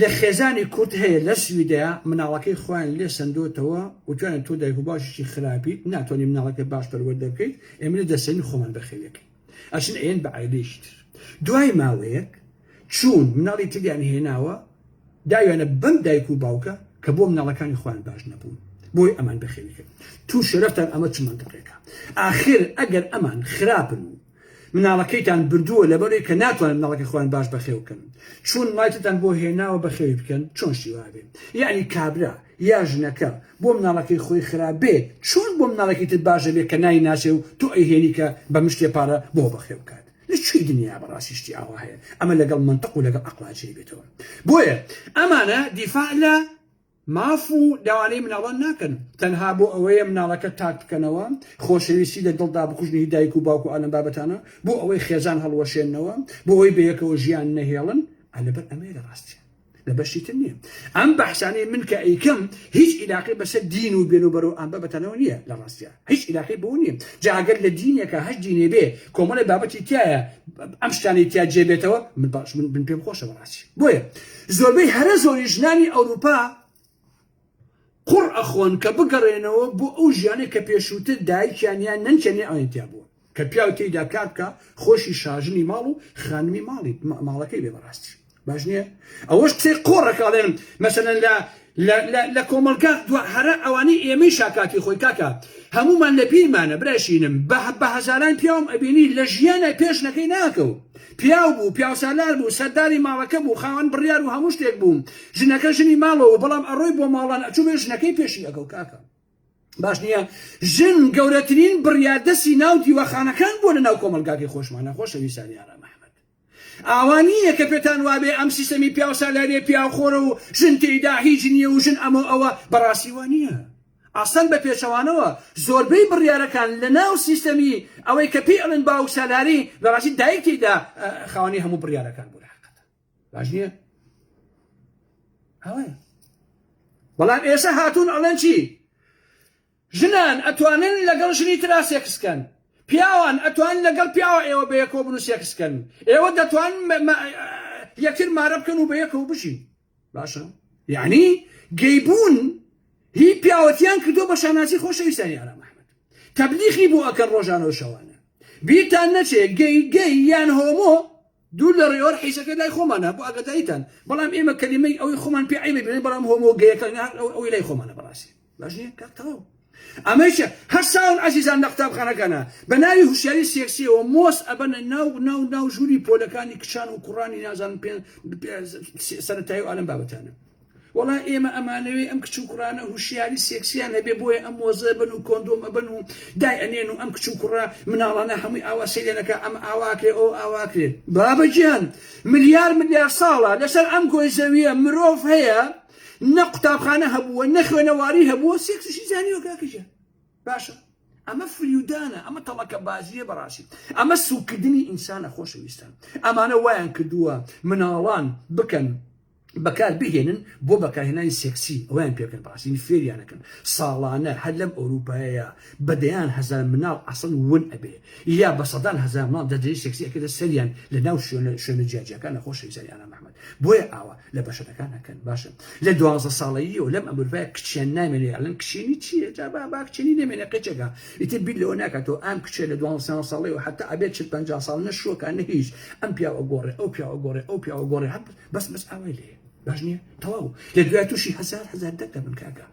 لە خێزانی کورد هەیە لە سویدەیە مناڵەکەی خۆیان لێ سندۆتەوە وتوانێت تۆ دایک و باشی خراپی ناتوانانی مناڵەکە باش پەروەردە بکەیت ئێمە لە دەستێنی خۆمان بەخێوەکەی ئەچن ئێن بە عایلەیەکی تر دوای ماوەیەک چوون مناڵی تریان هێناوە داویانە بەم دایک و باوکە کە بۆ مناڵەکانی خۆیان باش نەبوون بۆی ئەمان بەخێوەکە تو شەرەفتان ئەمە چ منتەقێکە ئاخر ئەگەر ئەمان خراپن و مناڵەکەیتان بردووە لەبەرەوەی کە ناتوانن مناڵەکە خۆیان باش بەخێوکەن چون مایتتان بۆ هێناوە بەخێوی بکەن چۆن شیوابێ یعنی کابرا یا ژنەکە بۆ مناڵەکەی خۆی خراپ بێ چۆن بۆ مناڵەکەی تر باشە بێ کە نای ناسێ و تۆ ئەیهێنی کە بە مشتێ پارە بۆ بەخێوکات لە چی دنیا بەڕاستیشتی ئاوا هەیە ئەمە لەگەڵ منطق و لەگەڵ عەقڵاجێ بێتەوە بۆیە ئەمانە دیفاع لە ماف و داوانەی مناڵان ناکەن تەنها بۆ ئەوەیە مناڵەکە تاک بکەنەوە خۆشەویستی لە دڵدا بکوژنی دایک و باوکو ئالم بابەتانە بۆ ئەوەی خێزان هەڵوەشێنەوە بۆ ئەوەی بەیەکەوە ژیان نەهێڵن لەبەر ئەمەیە لە ڕاستیە لە بەشی تر نییە ئەم بەحسانەی من کە ئەیکەم هیچ عیلاقی بەسەر دین و بێن و بەرەو ئەم بابەتانەوە نییە لە ڕاستیە هیچ عیلاقی بۆ نییە جا ئەگەر لە دینێکە هەش دینێ بێ کۆمەڵی بابەتی تایە ئەم شتانی تیا جێبێتەوە من پێم خۆشە بەڕاستی بۆیە زۆربەی هەرە زۆری ژنانی ئەوروپا قڕ ئەخۆن کە بگەڕێنەوە بۆ ئەو ژیانێک کە پێشووتر دایکیانیان نەنچەنێ ئەوەنتیا بووە کە پیاو تێیدا کار بکە خۆشی شاژنی ماڵ و خانمی ماڵەکەی بێ بەڕاستی باش نییە ئەوەش قسەی قۆڕەکەڵێن مەسەلەن لە کۆمەڵگا هەرە ئەوانەی ئێمەی شاکاتی خۆی کاکە هەمومان لە پیرمانە براشینم بە هەزاران پیاوم ئەبینی لە ژیانە پێشنەکەی ناکەوت پیاو بوو پیاوسالار بوو سەرداری ماڵەکە بوو خاوەن بڕیار و هەموو شتێک بووم ژنەکە ژنی ماڵەوە بەڵام ئەڕۆی بۆ ماڵان ئەچوو بێ ژنەکەی پێشی ئەگەڵ کاکە باش نییە ژن گەورەترین بڕیاردەستی ناو دیوەخانەکان بۆ لە ناو کۆمەلگاکی خۆشمانە خۆشەویستانی ئارام ئەحمەد ئاوانییە کە پێتان وابێ ئەم سیستەمی پیاوسالارێ پیاوخۆرە و ژن تێیدا هیچ نییە و ژن ئەمە ئەوە بەڕاستی وانە ئاسان بە پێشەوانەوە زۆربەی بڕیارەکان لە ناو سیستەمی ئەوەی کە پێی ئەڵێن باوک سالاری بەڕاستی دایکتێدا خاوەنی هەموو بڕیارەکان بوو لە حقیقەتە باش نییە ئەوەیە بەڵام ئێستا هاتوون ئەڵێن چی ژنان ئەتوانن لەگەڵ ژنی ترا سێکسکەن پیاوان ئەتوانن لەگەڵ پیاوە ئێوە بەیەکەوە بن و سێکسکەن ئێوە دەتوانن یەکتر مارە بکەن و بەیەکەوە بژین باشە یعنی گەیبوون هی پیاوەتیان کردو بە شاناسی خۆشەویستانی ئارام ئەحمەد تەبلیغی بۆ ئەکەن ڕۆژانە و شەوانە بیرتان نەچێ گەی یان هۆمۆ دوو لە ڕێوەر حیسەکە لای خۆمانە بۆ ئاگاداریتان بەڵام ئێمە کەلیمەی ئەوەی خۆمان پێ عیبێ بێنێ بەڵام هۆمۆ گەیەکە ئەوەی لای خۆمانە بەڕاستی باش نییە کاکتەوە ئەمەیشە هەر ساون عەزیزان لە قوتابخانەکانە بە ناوی هوشیاری سێکسیەوە مۆس ئەبەنە ناو ژووری پۆلەکانی کچان و کوڕانی نازانم سەرەتایی و ئالەم بابەتانە وڵای ئێمە ئەمانەوێ ئەم کچ و کوڕانە هوشیاری سێکسیان هەبێ بۆیە ئەم مۆزە بن و کۆندۆم ئەبن و دای ئەنێن و ئەم کچ و کوڕە مناڵانە هەمووی ئاوا سەیرێنەکە ئەم ئاواکرێ ئەو ئاواکرێت بابەجیان ملیار ساڵە لەسەر ئەم گۆی زەویە مرۆڤ هەیە نە قوتابخانە هەبووە نە خوێنەواری هەبووە سێکسیشی زانیوە کاکەجە باشە ئەمە فریودانە ئەمە تەڵەکە بازیە بەڕاستی ئەمە سوکردنی ئینسانە خۆشەویستان ئەمانە وایان کردووە مناڵان بکەن بەکار بهێنن بۆ بەکارهێنانی سێکسی ئەویان پێکەن باسیین فێریانەکەن ساڵانە هەر لەم ئەوروپایە بەدەیان هەزار مناڵ ئەسڵ ون ئەبێ یا بە سەدان هەزار مناڵ دەدرێت سێکسی ئەکرێتە سەریان لە ناو شوێنە جیاجیەکان نەخۆشەویستانی ئانا محەممەد بۆیە ئاوە لە بەشەکان ئەکەن باشن لە 12 ساڵەیی و لەم ئەوروپای کچیان نامێنێ ئەڵەن کشێنی چییە جا با کچێنی نامێنێ قەچەکە ئیتر بیر لەوە ناکاتەوە ئەم کچێ لە 12 ساڵی و حتا ئەبێت 50 ساڵ نەشوەکان نەهیچ ئەم پیاوە گۆڕێ ئەو پیاوە گۆڕێ ئەو پیاوە گۆڕێ بەس ئاوای لێ باش نییە تەواو لە دوای تووشی هەزار دەکە من کاکە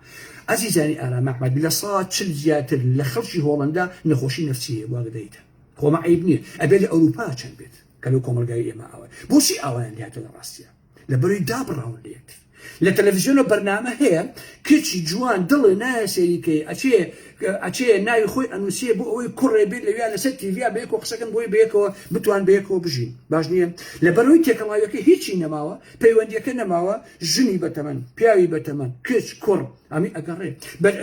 عەزیزانی ئانا محەممەد لە 100 زیاتر لە خەڵکی هۆڵەندا نەخۆشی نەفسیە واگدەیتە خۆمە عیب نییە ئەبێت لە ئەوروپا چەند بێت کە لەو کۆمەلگای ئێمە ئاوای بۆچی ئاوایان لێهاتە لە ڕاستیە لە بەرەوەی دابڕاون لە یەکتر لە تەلەڤیزیۆنە بەرنامە هەیە کچی جوان دڵێ نایە سێریکەی ئەچێ ناوی خۆی ئەنووسێ بۆ ئەوەی کوڕێ بێت لەوێ لەسەر تیڤیا بەیەکەوە قسەکەن بۆی بەیەکەوە بتوان بەیەکەوە بژین باش نییە لە بەرەوەی تێکەڵاویەکە هیچی نەماوە پەیوەندیەکە نەماوە ژنی بەتەمەن پیاوی بەتەمەن کچ کوڕ ئەمی ئەگەڕێ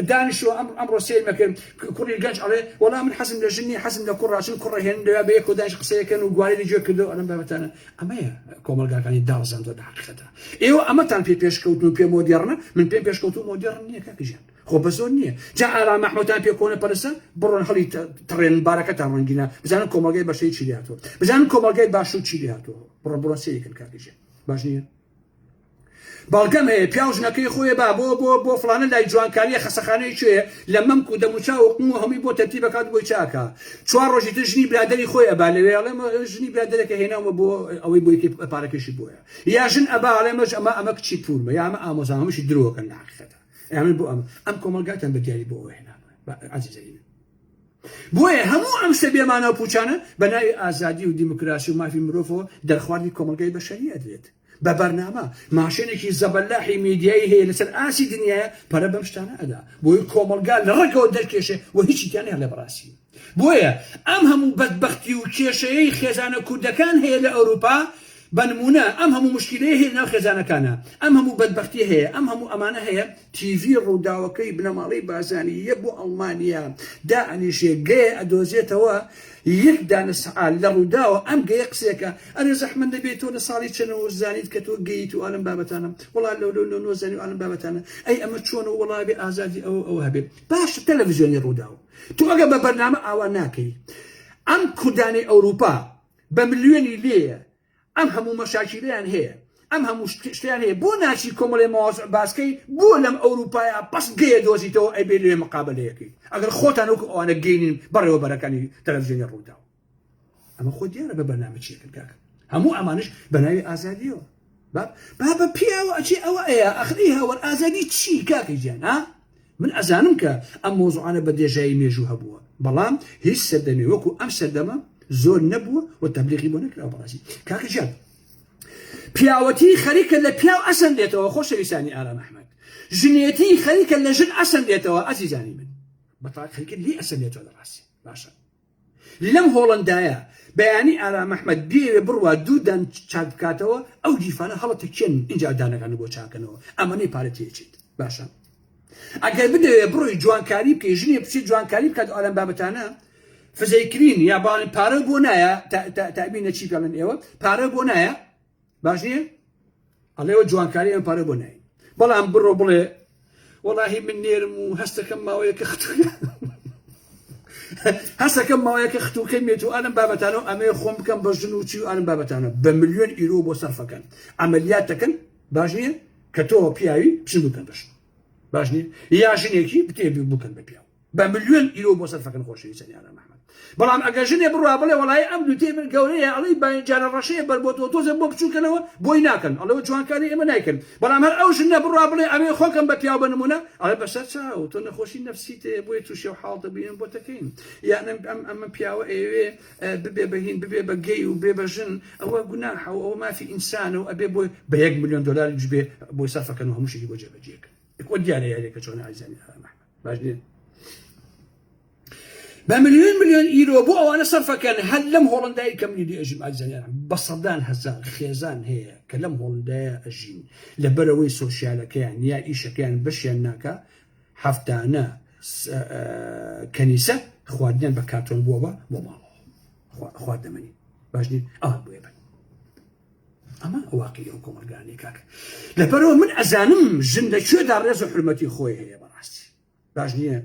دانیشەوە ئەمڕۆ سێمەکەن کوڕی گەنج ئەڵێ وەڵام من حەزم لە ژنی حەزم لە کوڕاچن کوڕە هێن لەوێ بەیەکەوە دانیش قسەیەکەن و گوارەی لەگوێ کردەوە ئەلەم بابەتانە ئەمەیە کۆمەلگاکانی داوەزاندوە لە حەقیقەتە ئێوە ئەمەتان پێشکەوتن و پێ مۆدێڕنە من پێم پێشکەوت و مۆدێڕن نییە کاکەژیان خۆ بە زۆر نییە جا ئارا مەحموودتان پێ کۆنە پەرستە بڕۆن هەڵی تڕێن بارەکەتان ڕەنگینە بزانن کۆمەلگای بەشەی چی لێ هاتووە بزانن کۆمەلگای باش و چی لێ هاتووە بڕۆن سەیەکن کاکەژیان باش نییە باڵگەم هەیە پیاژنەکەی خۆی با بۆ فلانە لای جوانکاریە خەسەخانەی کوێ لە مەمک و دەموچا و قم و هەمووی بۆ تەرتیب بکات بۆی چاکە 4 ڕۆژی تر ژنی برادەری خۆی ئەبا لەوێ ئەڵێ ژنی برادەرەکە هێناومە بۆ ئەوەی بۆی پارەکەشی بۆیە یا ژن ئەبا ئەڵێمەش ئەمە کچی پورمە یا ئەمە ئامۆزا هەمووشی درۆکەن لە حەقیقەتە ئەمن بۆ ئەم کۆمەلگاتان بەدیاری بۆ ئەوە هێنامە عەزیزەکەی بۆیە هەموو ئەم شتە بێمانە و پوچانە بە ناوی ئازادی و دیموکراسی و مافی مرۆڤەوە دەرخواردی کۆمەلگای بەشەری ئەدرێت بە بەرنامە ماشێنێکی زەبەلاحی میدیایی هەیە لەسەر ئاسی دنیاە پەرە بەم شتانە ئەدا بۆی کۆمەلگا لە ڕێکەوە دەرکێشێ و هیچی تیان هەیە لە بەڕاستی بۆیە ئەم هەموو بەدبەختی و کێشەیەی خێزانە کوردەکان هەیە لە ئەوروپا بنمونە ئەم هەموو مشکلەیە هەیە ناو خێزانەکانە ئەم هەموو بەدبەختی هەیە ئەم هەموو ئەمانە هەیە تیڤی ڕووداوەکەی بنەماڵەی بازانیە بۆ ئەڵمانیا دائەنیشێ گەیە ئەدۆزێتەوە یەک دانە سەعات لە ڕووداوە ئەم گەیە قسێکە ئەرێ زەحمەت دەبێتەوە لە ساڵی چەندەوە زانیت کە تۆ گەیت و ئالم بابەتانە وڵات لەو نۆزانی و ئالم بابەتانە ئەی ئەمە چۆنە وڵای بێ ئازادی ئەو هەبێت باشە تەلەڤیزیۆنی ڕووداوە تو ئەگە بە بەرنامە ئاوا ناکەی ئەم کوردانی ئەوروپا بە ملیۆنی لێیە ئەم هەموو مەشاکیلیان هەیە ئەم هەموو شتیان هەیە بۆ ناچی کۆمەڵێ مەواضع باسکەی بۆ لەم ئەوروپایە پس گەیە دۆزیتەوە ئەیبێ لێ مقابلەیەکەی ئەگەر خۆتان وەکو ئەوانە گەینین بەڕێوەبەرەکانی تەلەڤیزیۆنی ڕووداوە ئەمە خۆ دیارە بە بەرنامە چیەکەن کاکە هەموو ئەمانش بە ناوی ئازادیەوە بە پیاوە ئەچی ئەوە ئەیە ئەخری هاوەر ئازادی چی کاکەی گیان ها من ئەزانم کە ئەم مۆزوعانە بە دێژایی مێژوو هەبووە بەڵام هیچ سەردەمی وەکو ئەم سەردەمە زۆر نەبووە و تەبلیغی بۆ نەکراوە بەڕاستی کاکە گیان پیاوەتی خەریکە لە پیاو ئەسەندێتەوە خۆشەویستانی ئارا محەممەد ژنێتی خەریکە لە ژن ئەسەندێتەوە ئەزیزانی من بەتاڵ خەریکە لێ ئەسەندێتەوە لە ڕاستی باشە لەم هۆڵەندایە بەیانی ئارا محەممەد بێوێ بڕوا دوودان چاک بکاتەوە ئەو دیفانە هەڵەتە کێن اینجا دانەکان بۆ چاکەنەوە ئەمەنەی پارە تێچێت باشە ئەگەر بدەوێ بڕۆی جوانکاری بکەی ژنێ پرسی جوانکاری بکات ئالەم بابەتانە فزەیکرین یا باڵی پارە بۆ نایە تابینە چی پێڵن ئێوە پارە بۆ نایە باش نییە ئەڵێەوە جوانکاری ئەم پارە بۆ نای بەڵام بڕۆ بڵێ وەڵاهی من نێرم و هەستەکەم ماوەیەکە هەستەکەم ماوەیەکە ختوکەی مێت و ئالم بابەتانەوە ئەمێ خۆم بکەم بە ژن و چی و ئالم بابەتانە بە ملیۆن ئیرۆ بۆ سەرفەکەن ئەمەلیات دەکەن باش نییە کە تۆ پیاوی پشن بکەن بەش باش نییە یا ژنێکی بتێبی بکەن بە پیاو بە ملیۆن ئیرۆ بۆ سەرفەکەن خۆشەویستانی ئارا محەممەد بەڵام ئەگەر ژنێ بڕوا بڵێ وەڵای ئەم دوو تێبن گەورەیە ئەڵی باجارە ڕەشەیە بەربۆتەوە تۆزە بۆ بچووکەنەوە بۆی ناکەن ئەڵەوە جوانکاری ئێمە نایکەن بەڵام هەر ئەو ژنە بڕوا بڵێ ئەمێ خۆکەم بە پیاو بنمونە ئەڵێ بەسەر چاو تۆ نەخۆشی نەفسیت بۆی تووشێ و حاڵ دەبین بۆ تەکەین یان ئەمە پیاوە ئێوێ ببێ بەهین ببێ بە گەی و بێ بە ژن ئەوە گوناحە و ئەوە مافی ئینسانە و ئەبێ بۆی بە 1 ملیۆن دلار بێ بۆی سەرفەکەن و هەمووشی بۆ جێبەجێکە وە دیارە یاریەکە چۆن ئازانی باش نیە بە ملیۆن ئیرۆ بۆ ئەوانە سەرفەکەن هەر لەم هۆڵندایی کەمنیدی ئەژیم ئازانیان بە سەدان هەزار خێزان هەیە کە لەم هۆڵندایە ئەژین لە بەرەوەی سۆسیالەکەیان یا ئیشەکەیان بەشیان ناکە هەفتانە کەنیسە خواردنیان بە کارتۆن بۆ ماڵەوە خواردەمەنی باش نیە ئەوان بۆیە بن ئەمە واقعی ئەو کۆمەلگانی کاکە لەبەرەوە من ئەزانم ژن لەکوێدا ڕێز و حرمەتی خۆی هەیە بەڕاستی باش نییە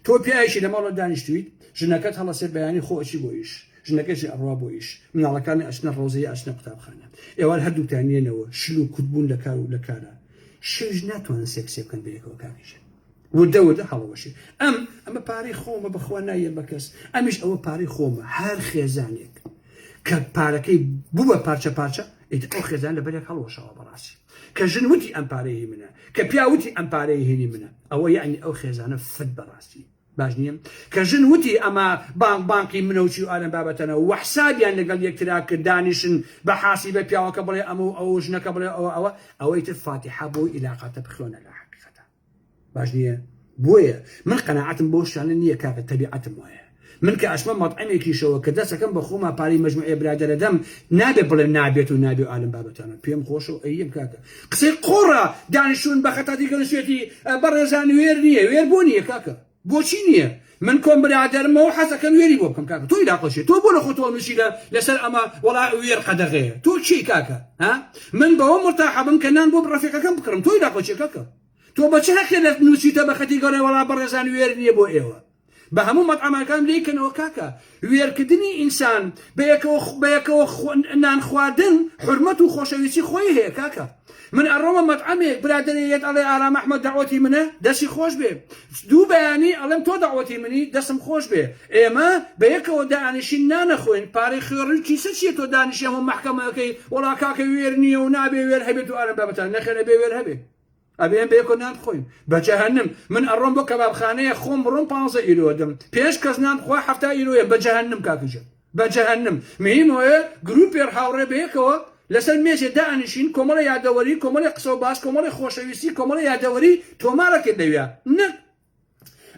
تۆ پیاوێکی لە ماڵە دانیشتویت ژنەکەت هەڵەسێت بەیانی خۆشی بۆ ئیش ژنەکەشی ئەڕوا بۆ ئیش مناڵەکانی ئەچنە ڕۆزەیە ئەچنە قوتابخانە ئێوان هەردووتانیێنەوە شل و کوتبوون لە کار و لە کارە شێژ ناتوانن سێکسێ بکەن بەیەکەوە کاکیشە وردەوردە هەڵەوەشێ ئەمە پارەی خۆمە بەخوا نایە بە کەس ئەمیش ئەوە پارەی خۆمە هەر خێزانێک کە پارەکەی بوو بە پارچە پارچە ئەو خێزان لە بەرێک هەڵەوەشەوە بەڕاستی کە ژن وتی ئەم پارەی منە کە پیاوتی ئەم پارەی هێنی منە ئەوە یعنی ئەو خێزانە فت بەڕاستی باش نییە کە ژن وتی ئەمە بانکی منەوچی و ئالم بابەتەنە و حسابیان لەگەڵ یەکترا کرد دانیشن بە حاسی بە پیاوەکە بڵێ ئەمە ئەو ژنەکە بڵێ ئەوەی تر فاتحە بۆی عیلاقاتە بخوێنە لە حقیقەتە باش نییە بۆیە من قەناعەتم بۆ شتانە نییە کاکە تەبیعەتم وایە من کە ئەچمە مەطعەمێکیشەوە کە دەستەکەم بە خۆما پارەی مەجموعەیە برادەرە دەم نابێ بڵێم نابێت و نابێ ئالم بابەتانە پێم خۆشە و ئەیەم کاکە قسەی قۆڕە دانیشتون بە خەتا دیکەن سوێتی بەڕێزان وێر نییە وێر بۆ نییە کاکە بۆچی نییە من کۆم برادەرمەوە حەزەکەم وێری بۆ بکەم کاکە تۆی داقۆشێت تۆ بۆ لە خۆتەوە نووسی لەسەر ئەمە وەڵا وێر قەدەغەیە تۆ چی کاکە ها من بەوە مرتاحەبم کە نان بۆ ڕەفیقەکەم بکڕم تۆی داقۆچێ کاکە تۆ بەچ هەخێ لە نووسیتە بە خەتی گەورە وەڵا بەڕێزان وێر نییە بۆ ئێوە بە هەموو مەطعەمەکان لێکەنەوە کاکە وێرکردنی ئینسان بەیەکەوە نان خواردن حرمەت و خۆشەویستی خۆی هەیە کاکە من ئەڕۆمە مەطعەمێک برادەرێت ئەڵێ ئارام ئەحمەد داوەتی منە دەستی خۆش بێ دوو بەیانی ئەڵێم تۆ داوەتی منی دەستم خۆش بێ ئێمە بەیەکەوە دانیشین نانەخۆین پارەی خێڕی کیسە چیە تۆ دانیشی هەموو مەحکەمەکەی وەڵا کاکە وێر نییە و نابێ وێر هەبێت و ئارام بابەتان نەخێنە بێ وێر هەبێ ئەبێن بەیەکۆ نان بخۆین بە جەهەنم من ئەڕۆم بۆ کەبابخانەیە خۆم بڕۆم 15 ئیرۆ دەم پێش کەس نان بخوا 7 ئیرۆیە بە جەهەنم کاکەجە بە جەهەنم مهمەوەیە گروپێر هاوڕێ بەیەکەوە لەسەر مێژێ دانیشین کۆمەڵە یادەوەری کۆمەڵی قسە و باس کۆمەڵی خۆشەویستی کۆمەڵە یادەوەری تۆمارەکە دەوێ نە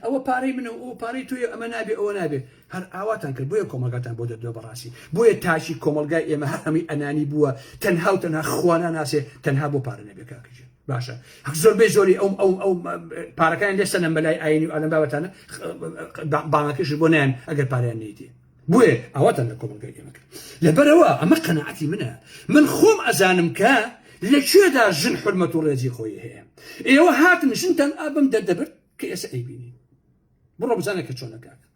ئەوە پارەی منە ئەو پارەی توی ئەمە نابێ ئەوە نابێ هەر ئاواتان کرد بۆیە کۆمەلگاتان بۆ دەدۆ بەڕاستی بۆیە تاشی کۆمەلگای ئێمە هەمی ئەنانی بووە تەنها و تەنها خوانا ناسێ تەنها بۆ پارە نەبێ کاکەجە باشە زۆربەی زۆری ئەو پارەکان لێسەنە بەلای ئاینی و ئالم بابەتانە بانگەکەش بۆ نیان ئەگەر پارەیان نەیتێ بۆیە ئاواتان لە کۆمەلگای ئێمە کرد لەبەرەوە ئەمە قەناعەتی منە من خۆم ئەزانم کە لەکوێدا ژن حرمەت و ڕێزی خۆی هەیە ئێوە هاتن ژنتان ئابم دەردەبرد کە ئێستا ئەیبینی بڕۆ بزانە کە چۆنە کاکە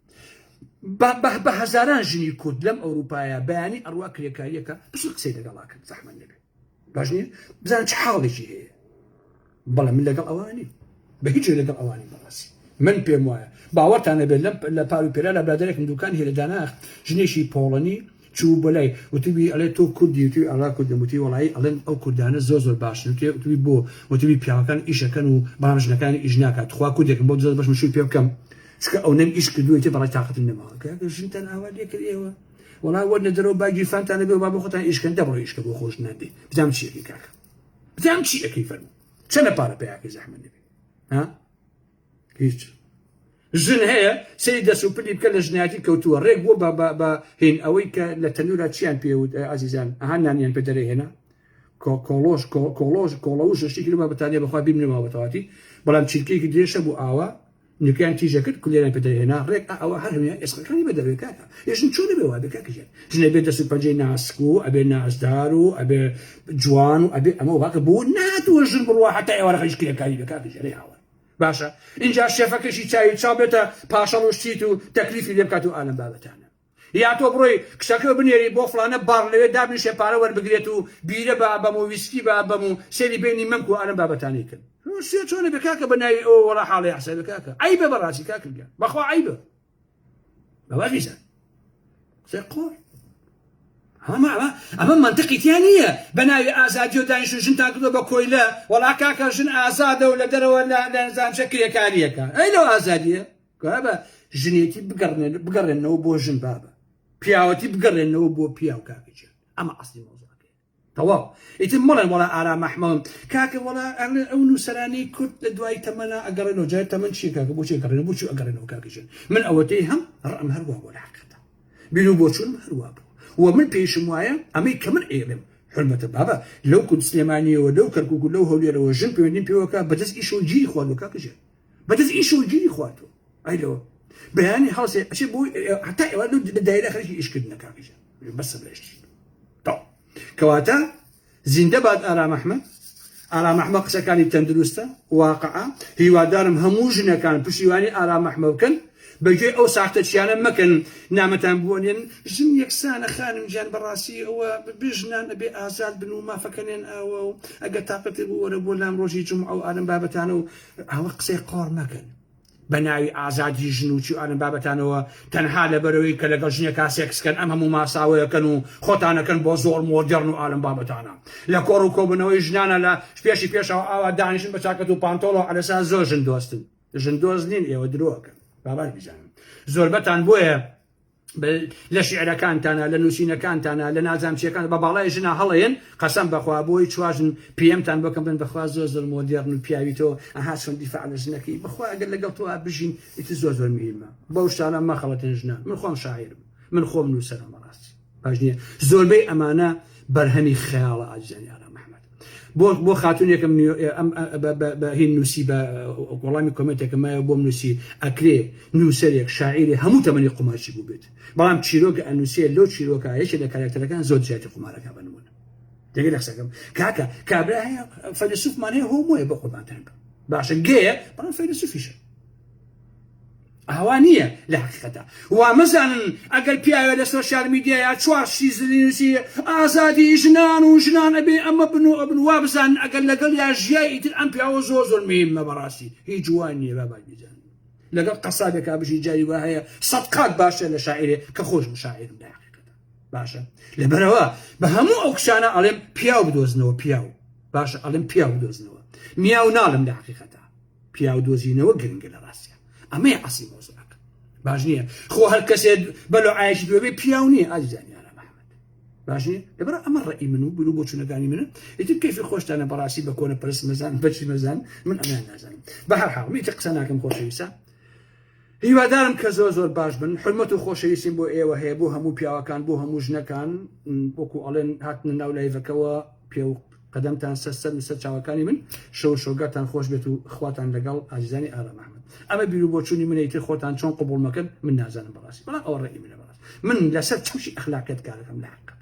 بە هەزاران ژنی کورد لەم ئەوروپایە بەیانی ئەڕوا کرێکاریەکە بچ قسەی لەگەڵاکەن زەحمەت نەبێ باش نییە بزانن چ حاڵێکی هەیە بەڵام من لەگەڵ ئەوانی بە هیچ لەگەڵ ئەوانی بەڕاستی من پێم وایە باوەڕتانە بێت لە پاو پێرا لە برادێکم دوکان هێرە داناخ ژنێکی پۆڵەنی چوو بەلای وتوی ئەڵێ تۆ کوردی وتی ئەڵا کوردم وتی وەڵایی ئەڵێن ئەو کوردانە زۆر باشن وتوی بۆ وتوی پیاوەکان ئیشەکەن و بەڵام ژنەکانی ئیش ناکات خوا کوردێکم بۆ زۆر بەش مشوی پێ بکەم چکە ئەو نەم ئیش کردوویێتی بەڵای تااقەتم نەماوە کە ژنتان ئاوا لێ کرد ئێوە وەڵا وەرنە دەرەوە باگی فانتانە بێ با بۆ خۆتان ئیشکەن دەبڕۆ ئیشکە بۆ خۆش نادێ بزانم چیەکەی کاکە بزانم چیەکەی فەرموو چەندە پارە پێیاکەی زەحمەت نەبێ ها هیچ ژن هەیە سەری دەست و پلی بکە لە ژنایەتی کەوتووە ڕێک بۆ بە هین ئەوەی کە لە تەنورە چیان پێوت ئازیزان ئەهان نانیان پێ دەرەهێنا کۆڵەوش شتی کردمە بەتانیا بەخوا بیبنەوە بەتەواتی بەڵام چیرکەیەکی درێژە بوو ئاوا نوکیان تیژە کرد کولێران پێ دەرهێنا ڕێک ئەوە هەر هەمیان ئێسقەکانی بە دەروێ کاکە ێژن چۆنە بێ وا بێ کاکەژێن ژنە بێ دەست و پەنجەی ناسک و ئەبێ نازدار و ئەبێ جوان و ئەبێ ئەمە واکە بۆ ناتوە ژن بڕوا حتا ئێوە ڕەخەیش کرێکاری بێ کاکەژێ هاوە باشە اینجا شێفەکەشی چاوی چاو بێتە پاشەڵ و شتیت و تەکلیفی لێ بکات و ئالم بابەتانە یا تۆ بڕۆی کشەکە بنێری بۆ فلانە باڕ لەوێ دابنیشێ پارە وەربگرێت و بیرە بە بەم و ویسکی بە بەم و سێری بینی مەمک و ئالم بابەتانی کرد سێ چۆنە بێ کاکە بەناوی ئەوە وەڵا حاڵی حسە بێ کاکە عیبە بەڕاستی کاکەگیان بەخوا عیبە بەواز نیسان قسەی قۆڕ ئەمە منطقی تیان نییە بەناوی ئازادی و دانیشتن ژنتان کردووە بە کۆیلە وەڵا کاکە ژن ئازادە و لە دەرەوە لەنزانچە کرێکاریەکە ئەی لەو ئازادیە بە ژنێتی بگەڕێنەوە بۆ ژن بابە پیاوەتی بگەڕێنەوە بۆ پیاو کاکەجێ ئەمە ئەسلی مۆزوعەکەیە تەواو ئیتر مەڵێن وەڵا ئارام ئەحمەد کاکە وەڵا ئەو نووسەرانی کورد لە دوای تەمەنە ئەگەڕێنەوە جای تەمەن چیە کاکە بۆچی ئەگەڕێنەوە بۆچی ئەگەڕێنەوە کاکەجێن من ئەوەتەی هەم ڕەم هەروە بۆ لە حەقەتە بین و بۆچوونم هەروە بوو ومن پێشم وایە ئەمەی کە من ئێڵێم حرمەتە بابە لەو کورد سلێمانیەوە لەو کەرکووک و لەو هەولێرەوە ژن پەیوەندیم پێوەکە بەدەست ئیش و گیری خواردوە کاکەجێن بەدەست ئیش و گیری خواردوە ئەیلەوە بەیانی هەڵسێ ئەچێ بۆ هەتا ئێوە لە دایرە خەرکی ئیشکردنە کاکەجێن بەسە بەشتی کەواتە زیندە باد ئارام ئەحمەد ئارام ئەحمەد قسەکانی تەندروستە واقعە هیوادارم هەموو ژنەکان پشتیوانی ئارام ئەحمەد بکەن بەگوێ ئەو ساختەچیانە مەکەن نامەتان بوونێن ژن یەکسانە خانم گیان بەڕاستی ئەوە بژنان ئەبێ ئازاد بن و مافەکەنێن ئەوە و ئەگە تااقەتی بوو وەرە بۆ لام ڕۆژی جمعە و ئارم بابەتانە و ئەوە قسەی قۆڕ مەکەن بە ناوی ئازادی ژن و چی ئارم بابەتانەوە تەنها لەبەرەوەی کە لەگەڵ ژنێکا سێکسکەن ئەم هەموو ماساوەیەکەن و خۆتانەکەن بۆ زۆر مۆدێڕن و ئالم بابەتانە لە کۆڕ و کۆبنەوەی ژنانە لە پێشی پێشەوە ئاوا دانیشن بە چاکەت و پانتۆڵەوە ئەلەسا زۆر ژن دۆستن ژن دۆست نین ئێوە درۆکەن بابات بیزانن زۆربەتان بۆیە لە شیعرەکانتانە لە نووسینەکانتانە لە نازانچیەکان بە باڵای ژنا هەڵەیەن قەسەم بەخوا بۆی چواژن پێمتان بکەم بن بەخوا زۆر زۆر مۆدێڕن و پیاویتەوە ئەها چۆن دیفاع لە ژنەکەی بەخوا ئەگەر لەگەڵ تۆ بژین ئیتر زۆر زۆر میرمە بەو شتانە مەخەڵەتن ژنە من خۆم شاعرم من خۆم نووسەرم بەڕاستی باش نییە زۆربەی ئەمانە بەرهەمی خەیاڵە ئاجزانی ئارام ئەحمەد بۆ خاتونێکم بە هین نووسی بە وەڵامی کۆمنتێکمایە بۆم نووسی ئەکرێ نووسەرێک شاعیری هەموو تەمەنی قوماشی بوو بێت بەڵام چیرۆکە ئەنووسێ لەو چیرۆکە یەکێ لە کارکتەرەکان زۆر جیاتی قومارەکە بنمون دەگەر قسەکەم کاکە کابرا هەیە فەیلسوفمان هەیە هۆمۆیە بە قوربانتان بکەم باشە گەیە بەڵام فەیلسوفیشە ئەوا نییە لە حقیقەتە وا مەزانن ئەگەر پیاوە لە سۆشیال میدیایە چوار شیزنی نووسی ئازادی ژنان و ژنان ئەبێ ئەمە بن و ئەبن وا بزانن ئەگەر لەگەڵ یا ژیای ئیتر ئەم پیاوە زۆر زۆر مهمە بەڕاستی هیچ جوان نییە بابای بیزانن لەگەڵ قەسابێکا بژی جاری وا هەیە سەد قات باشە لە شاعیرێ کە خۆشم شاعرم لە حقیقەتە باشە لەبەرەوە بە هەموو ئەو کشانە ئەڵێم پیاو بدۆزنەوە پیاو باشە ئەڵێم پیاو بدۆزنەوە میاو ناڵم لە حقیقەتە پیاو دۆزینەوە گرنگە لە ڕاستیە ئەمەیە عەسی مۆزوعەکە باش نییە خۆ هەر کەسێ بەلۆ ئایشی دوێ پیاو نییە ئازیزانی ئارام ئەحمەد باش نییە لەبەر ئەمە ڕێی من و بلو بۆ چوونەکانی منە ئیتر کەیفی خۆشتانە بەڕاستی بە کۆنە پەرست مەزان بەچی مەزان من ئەمیان نازانم بە هەر حاڵ میتر قسە ناکەم خۆشەویستە هیوادارم کە زۆر زۆر باش بن حرمەت و خۆشەویستیم بۆ ئێوە هەیە بۆ هەموو پیاوەکان بۆ هەموو ژنەکان وەکو ئەڵێن هاتنە ناو لایڤەکەوە پێ و قەدەمتان سەر چاوەکانی من شەو شۆگاتان خۆش بێت و خواتان لەگەڵ ئازیزانی ئارام ئەحمەد ئەمە بیر و بۆچوونی منە ئیتر خۆتان چۆن قبوڵ مەکەن من نازانم بەڕاستی بەڵام ئەوە ڕێی منە بەڕاستی من لەسەر چەوشی ئەخلاقیەت کارەکەم لە حقیقەت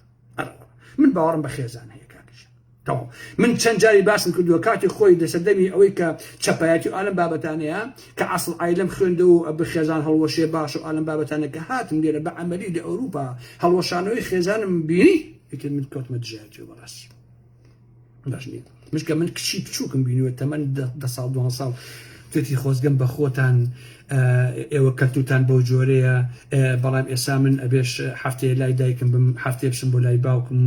من باوەڕم بە خێزان هەیە کاکەش تەواو من چەند جاری باسم کردووە کاتی خۆی لەسەردەمی ئەوەی کە چەپایەتی و ئالم بابەتانەیە کە ئەسڵ ئایلم خوێندە و بە خێزان هەڵوەشێ باش و ئالم بابەتانە کە هاتم لێرە بە عەمەلی لە ئەوروپا هەڵوەشانەوەی خێزانم بینی ئیتر من کەوتمە دژایەتی بەڕاستی باش نییە مشکە من کچی بچووکم بینیوە تەمەن 10 ساڵ 2 ساڵ توێتی خۆزگەم بە خۆتان ئێوە کەلتوتان بەو جۆرەیە بەڵام ئێسا من ئەبێش هەفتەیە لای دایکم بم هەفتێ بچم بۆ لای باوکم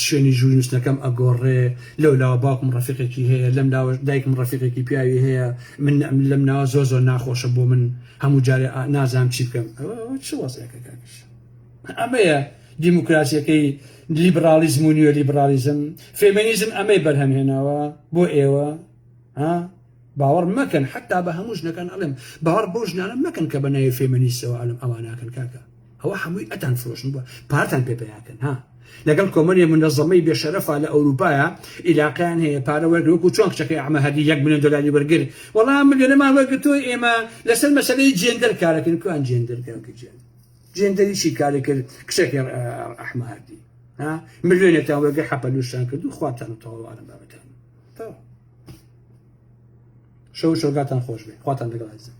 شوێنی ژووری نووسنەکەم ئەگۆڕێ لەو لاوە باوکم ڕەفیقێکی هەیە لەم لاوە دایکم ڕەفیقێکی پیاوی هەیە من لەم ناوە زۆر زۆر ناخۆشە بۆ من هەموو جارێ نازانم چی بکەم چ وەزەیەکە کاکەش ئەمەیە دیموکراسیەکەی لیبرالیزم و نیوە لیبرالیزم فێمینیزم ئەمەی بەرهەمهێناوە بۆ ئێوە باوەڕ مەکەن حتا بە هەموو ژنەکان ئەڵێم باوەڕ بۆ ژنانە مەکەن کە بە ناوی فێمینیستەوە ئەڵێم ئەوە ناکەن کاکە ئەوە هەمووی ئەتان فرۆشن بووە پارتان پێپەیاکەن لەگەڵ کۆمەڵی منەظەمەی بێشەرەفا لە ئەوروپایە عیلاقیان هەیە پارە وەرگرت وەکو چۆن کچەکەی ئەحمە هەدی 1 ملیۆن دۆلاری وەرگر وەڵام ملیۆنەمان وەرگرتووە ئێمە لەسەر مەسەلەی جێندەر کارەکەن کوان جێندەرکەکە جێندەری چی کاری کرد کچەکەی ئەحمە هەدی ملیۆنێکتان وەرگە حەپەلوشتان کرد و خواتان و تەواوانم بابەتان شەو شۆگاتان خۆش بێ خواتان لەگەڵ عەزیزم